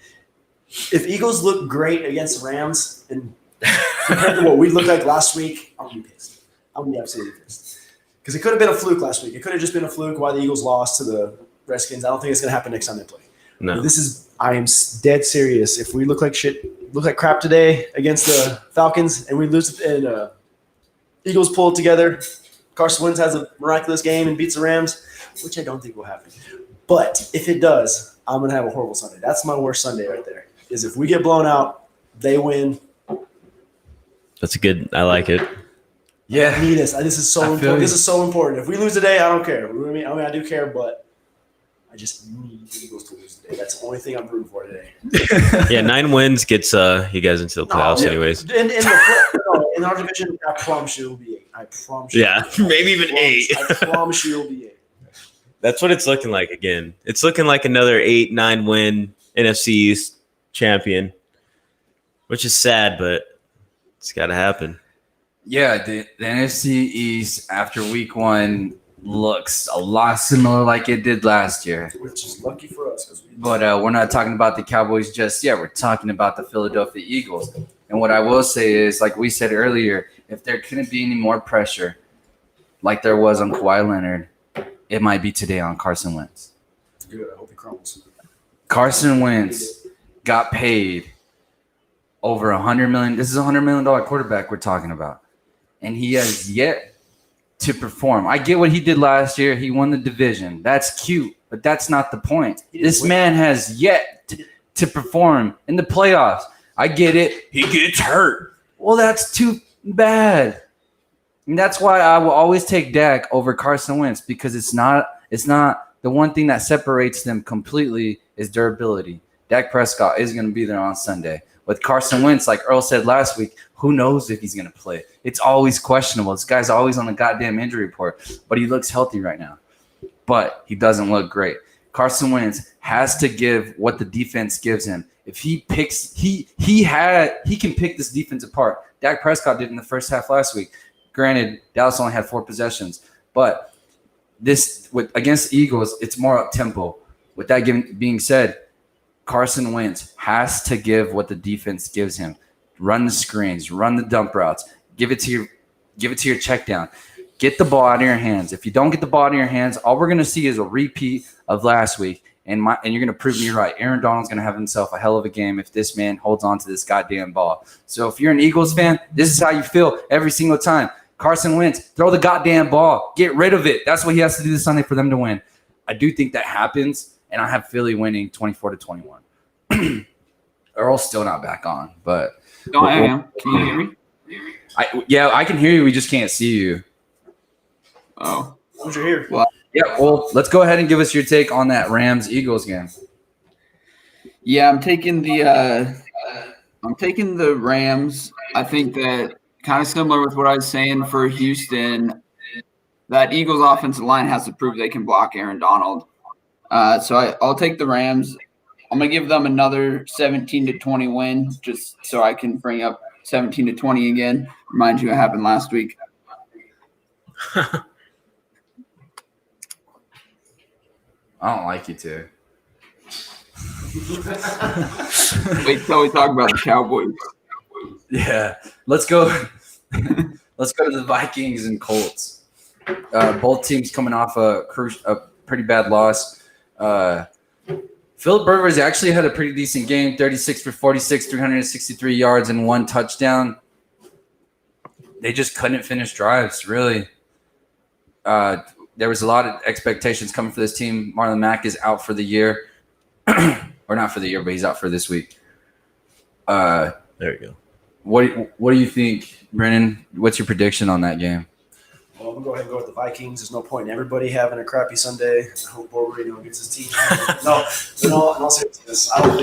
[SPEAKER 5] If Eagles look great against the Rams and compared to what we looked like last week, I'm going to be pissed. I'm going to be absolutely pissed. Because it could have been a fluke last week. It could have just been a fluke why the Eagles lost to the Redskins. I don't think it's going to happen next time they play.
[SPEAKER 2] No.
[SPEAKER 5] I am dead serious. If we look like crap today against the Falcons and we lose and Eagles pull it together, Carson Wentz has a miraculous game and beats the Rams, which I don't think will happen. But if it does, I'm going to have a horrible Sunday. That's my worst Sunday right there, is if we get blown out, they win.
[SPEAKER 2] That's I like it.
[SPEAKER 1] Yeah.
[SPEAKER 5] I need this. This is so important. This is so important. If we lose today, I don't care. I mean, I do care, but I just need the Eagles to lose today. That's the only thing I'm rooting for today.
[SPEAKER 2] Yeah, 9 wins gets you guys into the playoffs anyways.
[SPEAKER 5] In our division, I promise you it'll be 8. I promise you.
[SPEAKER 2] Yeah, maybe even 8.
[SPEAKER 5] I promise you it'll be 8.
[SPEAKER 2] That's what it's looking like again. It's looking like another 8-9 win NFC East champion, which is sad, but it's got to happen.
[SPEAKER 1] Yeah, the NFC East after week 1 looks a lot similar like it did last year.
[SPEAKER 5] Which is lucky for us.
[SPEAKER 1] But we're not talking about the Cowboys just yet. We're talking about the Philadelphia Eagles. And what I will say is, like we said earlier, if there couldn't be any more pressure like there was on Kawhi Leonard, it might be today on Carson Wentz.
[SPEAKER 5] Good. I hope he crumbles.
[SPEAKER 1] Carson Wentz got paid over $100 million. This is a $100 million quarterback we're talking about. And he has yet to perform. I get what he did last year. He won the division. That's cute, but that's not the point. This man has yet to perform in the playoffs. I get it. He gets hurt. Well, that's too bad. And that's why I will always take Dak over Carson Wentz, because it's not the one thing that separates them completely is durability. Dak Prescott is going to be there on Sunday. With Carson Wentz, like Earl said last week, who knows if he's going to play? It's always questionable. This guy's always on the goddamn injury report, but he looks healthy right now. But he doesn't look great. Carson Wentz has to give what the defense gives him. If he picks, he can pick this defense apart. Dak Prescott did in the first half last week. Granted, Dallas only had 4 possessions, but against the Eagles, it's more up tempo. With that being said, Carson Wentz has to give what the defense gives him. Run the screens, run the dump routes, give it to your check down. Get the ball out of your hands. If you don't get the ball out of your hands, all we're going to see is a repeat of last week. And you're going to prove me right. Aaron Donald's going to have himself a hell of a game if this man holds on to this goddamn ball. So if you're an Eagles fan, this is how you feel every single time. Carson Wentz, throw the goddamn ball. Get rid of it. That's what he has to do this Sunday for them to win. I do think that happens, and I have Philly winning 24-21. Earl's still not back on, but
[SPEAKER 3] No, I am. Can you hear me?
[SPEAKER 1] I can hear you. We just can't see you.
[SPEAKER 3] Oh,
[SPEAKER 5] Who's your here?
[SPEAKER 3] well,
[SPEAKER 1] Yeah, well, let's go ahead and give us your take on that Rams-Eagles game.
[SPEAKER 3] yeah, I'm taking the Rams. I think that kind of similar with what I was saying for Houston, that Eagles offensive line has to prove they can block Aaron Donald. So I'll take the Rams. I'm going to give them another 17-20 win, just so I can bring up 17-20 again. Remind you what happened last week.
[SPEAKER 1] I don't like you to.
[SPEAKER 3] Wait till we talk about the Cowboys.
[SPEAKER 1] Yeah, let's go. Let's go to the Vikings and Colts. Both teams coming off a pretty bad loss. Philip Rivers actually had a pretty decent game, 36 for 46, 363 yards and 1 touchdown. They just couldn't finish drives, really. There was a lot of expectations coming for this team. Marlon Mack is out for the year. Or not for the year, but he's out for this week.
[SPEAKER 2] There you go.
[SPEAKER 1] What do you think, Brennan? What's your prediction on that game?
[SPEAKER 5] Well, I'm going to go ahead and go with the Vikings. There's no point in everybody having a crappy Sunday. I hope Borberino gets his team. No, in all seriousness, I don't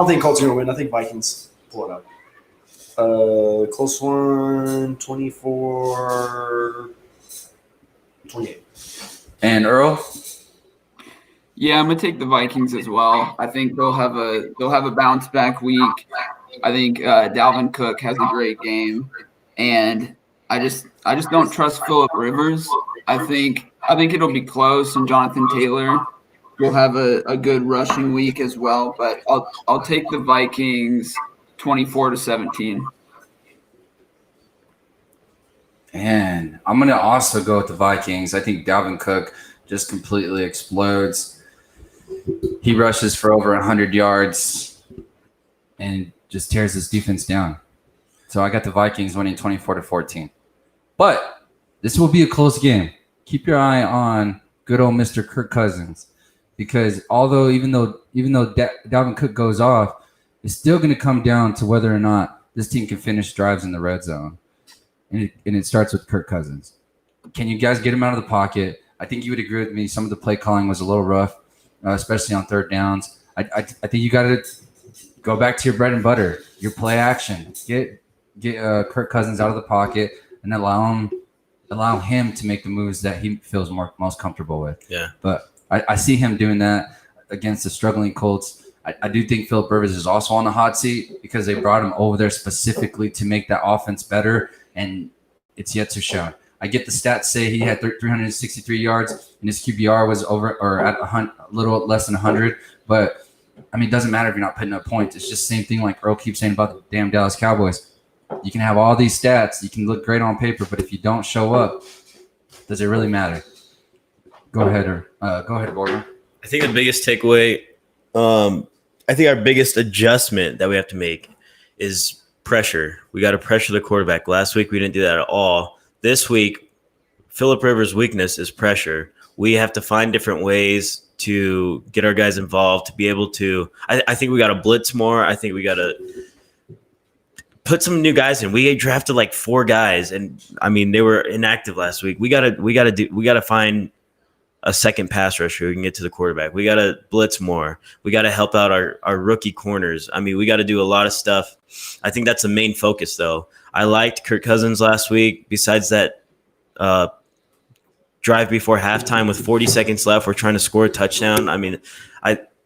[SPEAKER 5] think Colts are going to win. I think Vikings pull it up. Close one, 24-28.
[SPEAKER 3] And Earl? Yeah, I'm gonna take the Vikings as well. I think they'll have a bounce back week. I think Dalvin Cook has a great game, and I just don't trust Philip Rivers. I think it'll be close, and Jonathan Taylor will have a good rushing week as well. But I'll take the Vikings 24-17.
[SPEAKER 1] And I'm going to also go with the Vikings. I think Dalvin Cook just completely explodes. He rushes for over 100 yards and just tears his defense down. So I got the Vikings winning 24-14. But this will be a close game. Keep your eye on good old Mr. Kirk Cousins, because even though Dalvin Cook goes off, it's still going to come down to whether or not this team can finish drives in the red zone. And it starts with Kirk Cousins. Can you guys get him out of the pocket? I think you would agree with me. Some of the play calling was a little rough, especially on third downs. I think you got to go back to your bread and butter, your play action. Get Kirk Cousins out of the pocket and allow him to make the moves that he feels most comfortable with.
[SPEAKER 2] Yeah.
[SPEAKER 1] But I see him doing that against the struggling Colts. I do think Philip Rivers is also on the hot seat because they brought him over there specifically to make that offense better, and it's yet to show. I get the stats say he had 363 yards and his QBR was over or at a little less than 100. But, I mean, it doesn't matter if you're not putting up points. It's just the same thing like Earl keeps saying about the damn Dallas Cowboys. You can have all these stats. You can look great on paper, but if you don't show up, does it really matter? Go ahead, Gordon.
[SPEAKER 2] I think the biggest takeaway, I think our biggest adjustment that we have to make is pressure. We got to pressure the quarterback. Last week, we didn't do that at all. This week, Phillip Rivers' weakness is pressure. We have to find different ways to get our guys involved, to be able to – I think we got to blitz more. I think we got to put some new guys in. We drafted like 4 guys, and, I mean, they were inactive last week. We got to find – a second pass rusher who can get to the quarterback. We got to blitz more. We got to help out our rookie corners. I mean, we got to do a lot of stuff. I think that's the main focus, though. I liked Kirk Cousins last week. Besides that drive before halftime with 40 seconds left, we're trying to score a touchdown. I mean,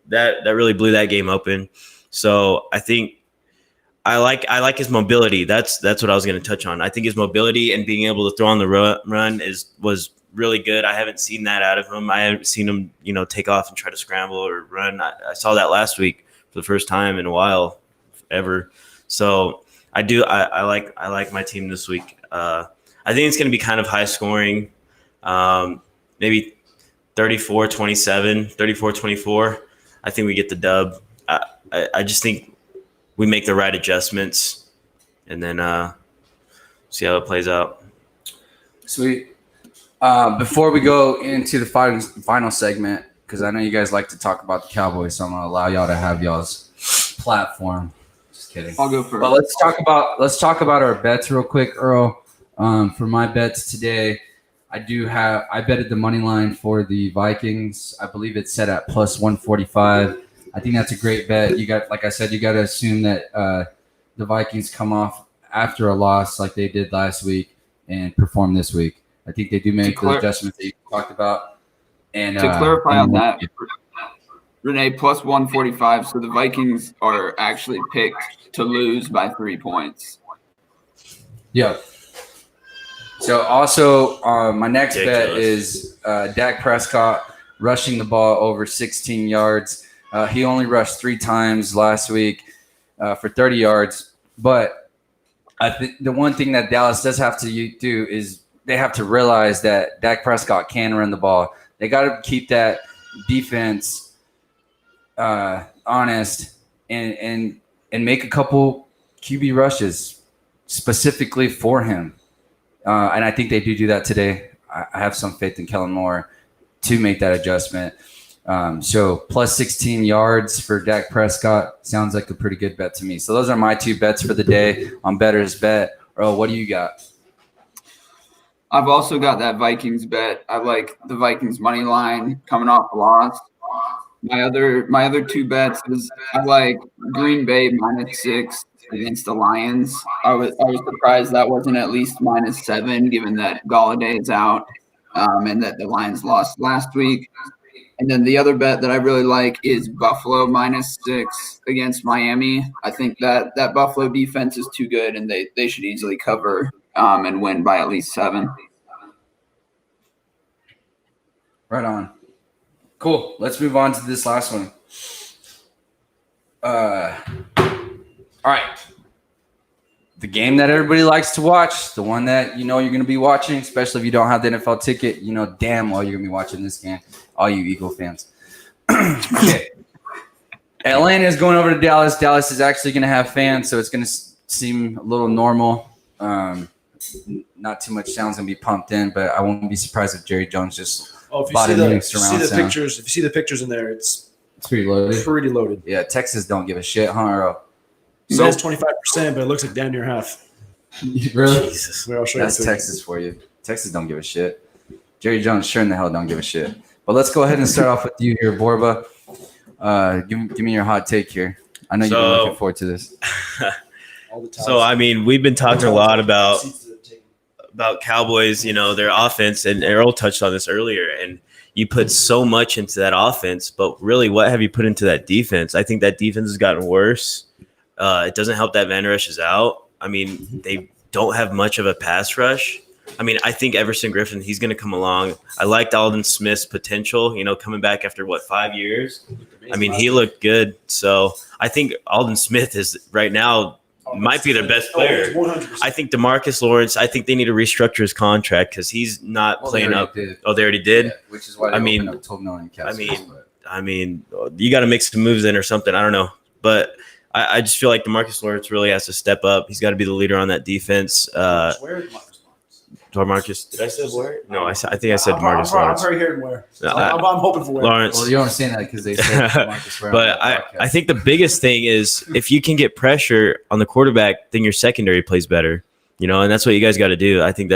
[SPEAKER 2] that really blew that game open. So I think I like his mobility. That's what I was going to touch on. I think his mobility and being able to throw on the run was really good. I haven't seen that out of him. I haven't seen him, take off and try to scramble or run. I saw that last week for the first time in a while, ever. So I like my team this week. I think it's going to be kind of high scoring, maybe 34-27, 34-24. I think we get the dub. I just think we make the right adjustments and then see how it plays out.
[SPEAKER 1] Sweet. Before we go into the final segment, because I know you guys like to talk about the Cowboys, so I'm going to allow y'all to have y'all's platform. Just kidding.
[SPEAKER 3] I'll go first.
[SPEAKER 1] But let's talk about our bets real quick, Earl. For my bets today, I betted the money line for the Vikings. I believe it's set at plus 145. I think that's a great bet. Like I said, you got to assume that the Vikings come off after a loss like they did last week and perform this week. I think they do make the adjustments that you talked about. And
[SPEAKER 3] to clarify on that, Renee, plus 145. So the Vikings are actually picked to lose by 3 points.
[SPEAKER 1] Yeah. So also my next bet is Dak Prescott rushing the ball over 16 yards. He only rushed 3 times last week for 30 yards. But I think the one thing that Dallas does have to do is they have to realize that Dak Prescott can run the ball. They got to keep that defense honest and make a couple QB rushes specifically for him. And I think they do that today. I have some faith in Kellen Moore to make that adjustment. So plus 16 yards for Dak Prescott sounds like a pretty good bet to me. So those are my 2 bets for the day on Bettors Bet. Earl, what do you got?
[SPEAKER 3] I've also got that Vikings bet. I like the Vikings money line coming off the loss. My other 2 bets is I like Green Bay -6 against the Lions. I was surprised that wasn't at least -7, given that Galladay is out and that the Lions lost last week. And then the other bet that I really like is Buffalo -6 against Miami. I think that Buffalo defense is too good, and they should easily cover and win by at least 7.
[SPEAKER 1] Right on. Cool. Let's move on to this last one. All right. The game that everybody likes to watch, the one that you're going to be watching, especially if you don't have the NFL ticket, damn well you're going to be watching this game, all you Eagle fans. Okay. Atlanta is going over to Dallas. Dallas is actually going to have fans, so it's going to seem a little normal. Not too much sound's going to be pumped in, but I won't be surprised if Jerry Jones just bought a new surround sound.
[SPEAKER 5] If you see the pictures in there, it's
[SPEAKER 1] pretty loaded.
[SPEAKER 5] Pretty loaded.
[SPEAKER 1] Yeah, Texas don't give a shit, huh, Earl?
[SPEAKER 5] So it's 25%, but it looks like damn near half.
[SPEAKER 1] Really?
[SPEAKER 5] Jesus. Well, I'll show
[SPEAKER 1] That's Texas for you. Texas don't give a shit. Jerry Jones sure in the hell don't give a shit. But let's go ahead and start off with you here, Borba. Give me your hot take here. I know you've been looking forward to this.
[SPEAKER 2] So, I mean, we've been talking a lot about Cowboys, their offense, and Earl touched on this earlier, and you put so much into that offense, but really what have you put into that defense? I think that defense has gotten worse. It doesn't help that Van Rush is out. I mean, they don't have much of a pass rush. I mean, I think Everson Griffin, he's going to come along. I liked Aldon Smith's potential, coming back after 5 years. I mean, he looked good. So I think Aldon Smith is right now might be their best player.
[SPEAKER 5] 100%.
[SPEAKER 2] I think DeMarcus Lawrence, I think they need to restructure his contract because he's not playing up. Oh, they already did?
[SPEAKER 1] Yeah, which is why they opened up $12 million cap space,
[SPEAKER 2] I mean, you got to make some moves in or something. I don't know. But I just feel like DeMarcus Lawrence really has to step up. He's got to be the leader on that defense.
[SPEAKER 5] Where is
[SPEAKER 2] DeMarcus, did I say where? No, I think I said DeMarcus Lawrence.
[SPEAKER 5] I'm already hearing where.
[SPEAKER 2] No,
[SPEAKER 5] I'm hoping for where.
[SPEAKER 2] Lawrence.
[SPEAKER 1] Well, you don't understand that because they said DeMarcus Ware.
[SPEAKER 2] But I think the biggest thing is if you can get pressure on the quarterback, then your secondary plays better. And that's what you guys got to do. I think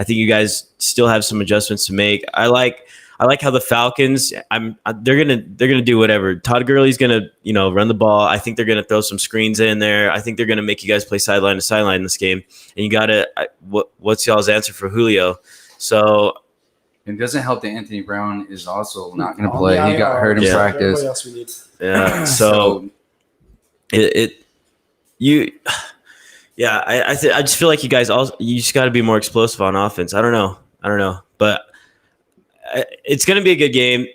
[SPEAKER 2] you guys still have some adjustments to make. I like how the Falcons. They're gonna do whatever. Todd Gurley's gonna run the ball. I think they're gonna throw some screens in there. I think they're gonna make you guys play sideline to sideline in this game. And you gotta what's y'all's answer for Julio? So
[SPEAKER 1] it doesn't help that Anthony Brown is also not gonna play. He got hurt in practice.
[SPEAKER 5] What else we need?
[SPEAKER 2] Yeah. So I just feel like you guys you just got to be more explosive on offense. I don't know, but. It's going to be a good game.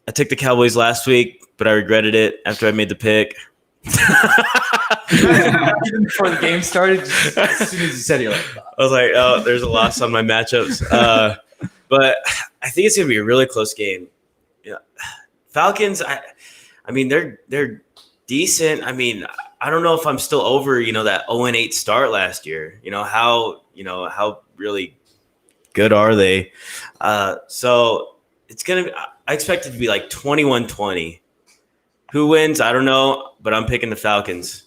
[SPEAKER 2] I took the Cowboys last week, but I regretted it after I made the pick.
[SPEAKER 1] Even before the game started, as soon as you said it,
[SPEAKER 2] I was like, oh, there's a loss on my matchups. But I think it's going to be a really close game. Yeah. Falcons, I mean, they're decent. I mean, I don't know if I'm still over, that 0-8 start last year. How really good are they? So it's going to be – I expect it to be like 21-20. Who wins? I don't know, but I'm picking the Falcons.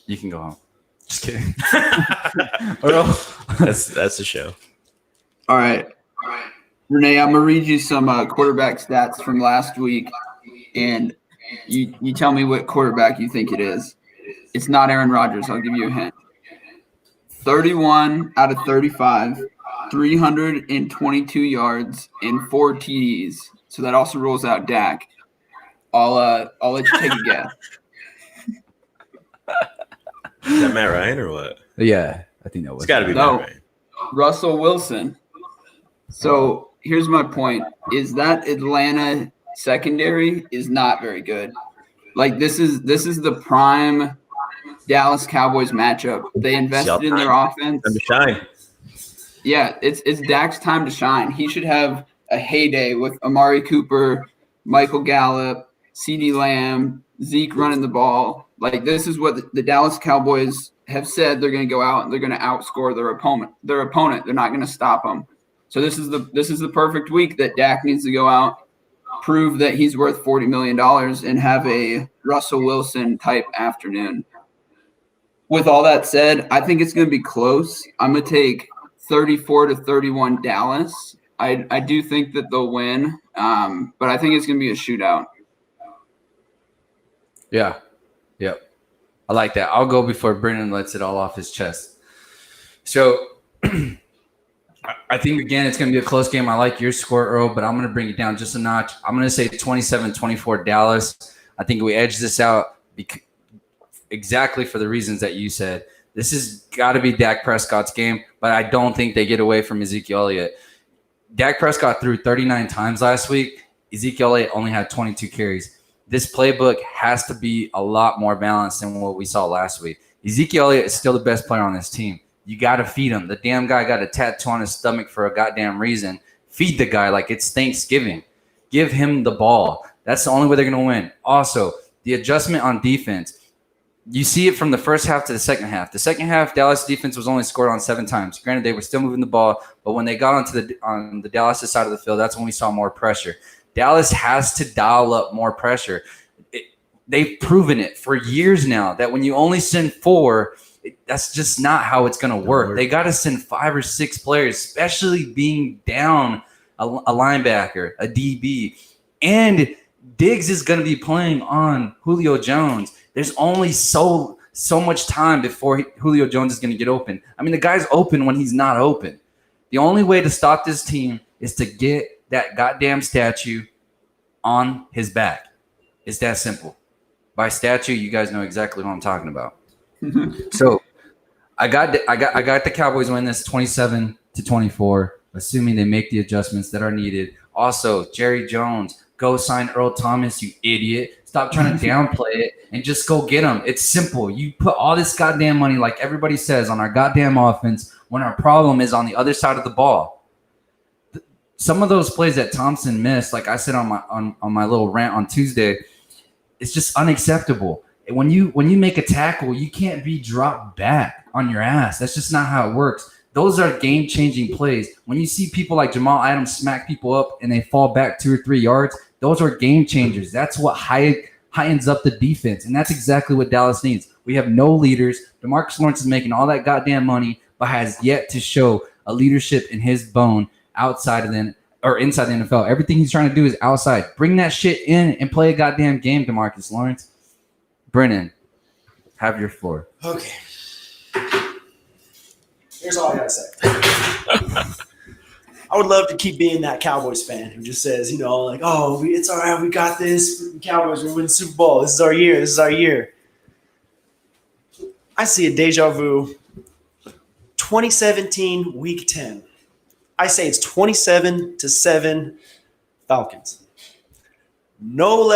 [SPEAKER 1] You can go home. Just kidding.
[SPEAKER 2] That's the show.
[SPEAKER 3] All right. Renee, I'm going to read you some quarterback stats from last week, and you tell me what quarterback you think it is. It's not Aaron Rodgers. I'll give you a hint. 31 out of 35, 322 yards, and 4 TDs. So that also rules out Dak. I'll let you take a guess.
[SPEAKER 2] Is that Matt Ryan or what?
[SPEAKER 1] Yeah, I think that was.
[SPEAKER 2] It's got to be Matt Ryan.
[SPEAKER 3] Russell Wilson. So here's my point: is that Atlanta secondary is not very good. Like this is the prime Dallas Cowboys matchup. They invested in their offense.
[SPEAKER 2] Time to shine.
[SPEAKER 3] Yeah, it's Dak's time to shine. He should have a heyday with Amari Cooper, Michael Gallup, CeeDee Lamb, Zeke running the ball. Like this is what the Dallas Cowboys have said they're going to go out and they're going to outscore their opponent. They're not going to stop them. So this is the perfect week that Dak needs to go out, prove that he's worth $40 million, and have a Russell Wilson type afternoon. With all that said, I think it's going to be close. I'm going to take 34-31 Dallas. I do think that they'll win, but I think it's going to be a shootout.
[SPEAKER 1] Yeah. Yep. I like that. I'll go before Brennan lets it all off his chest. So I think, again, it's going to be a close game. I like your score, Earl, but I'm going to bring it down just a notch. I'm going to say 27-24 Dallas. I think we edge this out exactly for the reasons that you said. This has got to be Dak Prescott's game, but I don't think they get away from Ezekiel Elliott. Dak Prescott threw 39 times last week. Ezekiel Elliott only had 22 carries. This playbook has to be a lot more balanced than what we saw last week. Ezekiel Elliott is still the best player on this team. You got to feed him. The damn guy got a tattoo on his stomach for a goddamn reason. Feed the guy like it's Thanksgiving. Give him the ball. That's the only way they're going to win. Also, the adjustment on defense. You see it from the first half to the second half. The second half, Dallas defense was only scored on 7 times. Granted, they were still moving the ball, but when they got on the Dallas side of the field, that's when we saw more pressure. Dallas has to dial up more pressure. They've proven it for years now that when you only send 4, that's just not how it's going to work. They got to send 5 or 6 players, especially being down a linebacker, a DB. And Diggs is going to be playing on Julio Jones. There's only so much time before Julio Jones is going to get open. I mean, the guy's open when he's not open. The only way to stop this team is to get that goddamn statue on his back. It's that simple. By statue, you guys know exactly what I'm talking about. So I got the Cowboys win this 27-24, assuming they make the adjustments that are needed. Also, Jerry Jones, go sign Earl Thomas, you idiot. Stop trying to downplay it and just go get him. It's simple. You put all this goddamn money, like everybody says, on our goddamn offense when our problem is on the other side of the ball. Some of those plays that Thompson missed, like I said on my little rant on Tuesday, it's just unacceptable. When you make a tackle, you can't be dropped back on your ass. That's just not how it works. Those are game-changing plays. When you see people like Jamal Adams smack people up and they fall back 2 or 3 yards, those are game changers. That's what heightens up the defense, and that's exactly what Dallas needs. We have no leaders. DeMarcus Lawrence is making all that goddamn money, but has yet to show a leadership in his bone inside the NFL. Everything he's trying to do is outside. Bring that shit in and play a goddamn game, DeMarcus Lawrence. Brennan, have your floor.
[SPEAKER 5] Okay. Here's all I gotta say. I would love to keep being that Cowboys fan who just says, it's all right, we got this. Cowboys, we're winning the Super Bowl. This is our year. This is our year. I see a deja vu. 2017, Week 10. I say it's 27-7 Falcons. No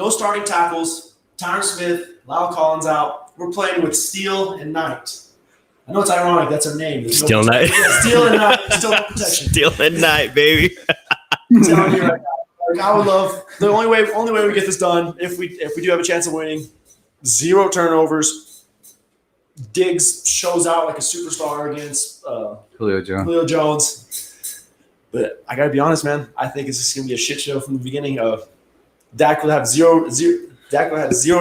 [SPEAKER 5] starting tackles. Tyron Smith, Lyle Collins out. We're playing with Steele and Knight. I know it's ironic. That's her name.
[SPEAKER 2] Steel Knight.
[SPEAKER 5] Yeah, Steel and Knight. Still no protection.
[SPEAKER 2] Steel and Knight, baby.
[SPEAKER 5] I'm telling you right now. Like, I would love the only way we get this done if we do have a chance of winning. 0 turnovers. Diggs shows out like a superstar against Julio Jones. But I gotta be honest, man. I think it's just gonna be a shit show from the beginning. Dak will have zero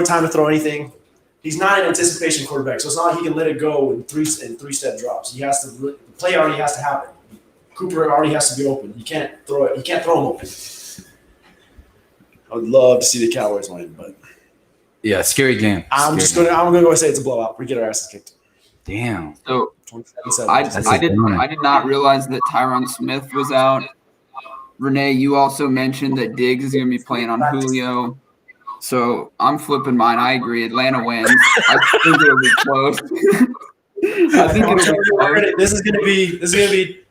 [SPEAKER 5] time to throw anything. He's not an anticipation quarterback, so it's not like he can let it go in three-step drops. He has to the play already has to happen. Cooper already has to be open. He can't throw it. He can't throw him open. I would love to see the Cowboys win, but
[SPEAKER 1] yeah, scary game.
[SPEAKER 5] I'm gonna go say it's a blowout. We get our asses kicked.
[SPEAKER 1] Damn.
[SPEAKER 3] So
[SPEAKER 5] 27-7.
[SPEAKER 3] I did not realize that Tyron Smith was out. Renee, you also mentioned that Diggs is going to be playing on Julio. So I'm flipping mine. I agree. Atlanta wins. I think it'll be close. I think it'll be close.
[SPEAKER 5] This is gonna be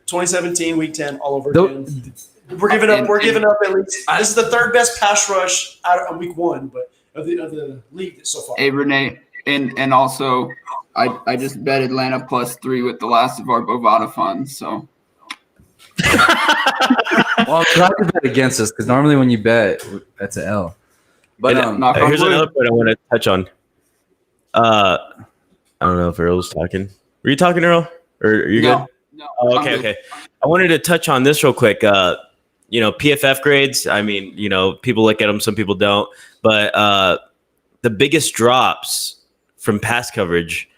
[SPEAKER 5] 2017 Week 10 all over again. We're giving up at least. This is the third best pass rush out of Week 1, but of the league so far.
[SPEAKER 3] Hey Renee, and also I just bet Atlanta +3 with the last of our Bovada funds. So.
[SPEAKER 1] Well, try to bet against us because normally when you bet, that's an L. But
[SPEAKER 2] here's another point I want to touch on. I don't know if Earl was talking. Were you talking, Earl? Or are you good?
[SPEAKER 3] No.
[SPEAKER 2] Oh, okay. I wanted to touch on this real quick. PFF grades. I mean, people look at them, some people don't. But the biggest drops from pass coverage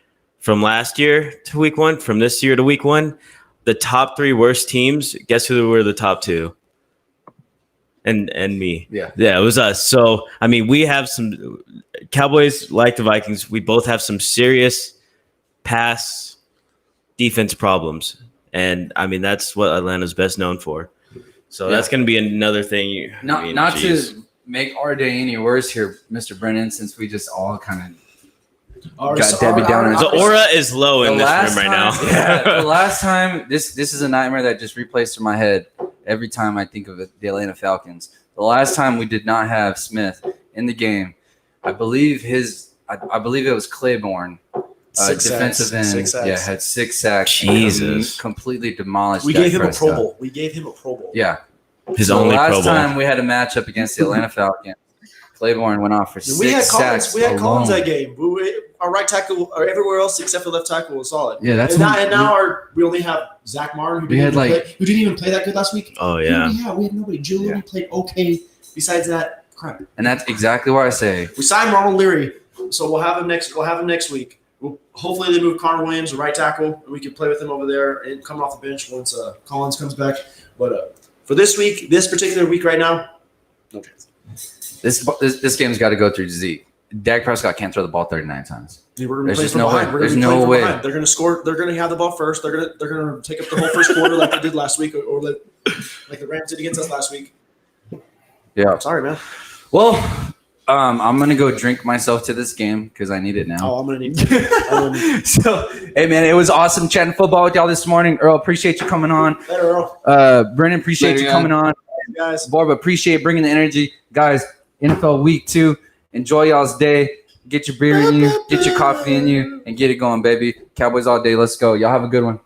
[SPEAKER 2] from last year to Week 1, from this year to Week 1, the top 3 worst teams. Guess who were the top 2? And me. Yeah, it was us. So, I mean, we have some Cowboys, like the Vikings, we both have some serious pass defense problems. And, I mean, that's what Atlanta's best known for. So that's going to be another thing.
[SPEAKER 1] Not to make our day any worse here, Mr. Brennan, since we just all kind of got Debbie Downer.
[SPEAKER 2] The aura is low in this room right now.
[SPEAKER 1] Yeah, the last time, this is a nightmare that just replays through my head every time I think of the Atlanta Falcons. The last time we did not have Smith in the game, I believe it was Claiborne, defensive end. Yeah, had 6 sacks.
[SPEAKER 2] Jesus,
[SPEAKER 1] completely demolished.
[SPEAKER 5] We gave him a Pro Bowl. Yeah,
[SPEAKER 2] his only Pro Bowl.
[SPEAKER 1] Last time we had a matchup against the Atlanta Falcons, Claiborne went off for 6 sacks.
[SPEAKER 5] We had Collins that game. Our right tackle, or everywhere else except for left tackle, was solid.
[SPEAKER 1] Yeah, that's
[SPEAKER 5] we only have Zach Martin, who didn't even play that good last week.
[SPEAKER 2] Oh yeah,
[SPEAKER 5] we had nobody. Julian played okay. Besides that, crap.
[SPEAKER 1] And that's exactly what I say.
[SPEAKER 5] We signed Ronald Leary, so we'll have him next week. Hopefully they move Connor Williams, the right tackle, and we can play with him over there and come off the bench once Collins comes back. But for this particular week right now, no chance.
[SPEAKER 1] This game's got to go through Zeke. Dak Prescott can't throw the ball 39 times.
[SPEAKER 5] There's just no way. There's no way. They're going to score. They're going to have the ball first. They're going to take up the whole first quarter like they did last week, or like the Rams did against us last week.
[SPEAKER 1] Yeah.
[SPEAKER 5] Sorry, man.
[SPEAKER 1] Well, I'm gonna go drink myself to this game because I need it now.
[SPEAKER 5] Oh, I'm gonna need to.
[SPEAKER 1] So, hey man, it was awesome chatting football with y'all this morning. Earl, appreciate you coming on.
[SPEAKER 5] Later, Earl.
[SPEAKER 1] Brennan, appreciate
[SPEAKER 3] Later,
[SPEAKER 1] you coming on.
[SPEAKER 5] Guys.
[SPEAKER 1] Barb, appreciate bringing the energy. Guys, NFL Week 2. Enjoy y'all's day. Get your beer in you, get your coffee in you, and get it going, baby. Cowboys all day. Let's go. Y'all have a good one.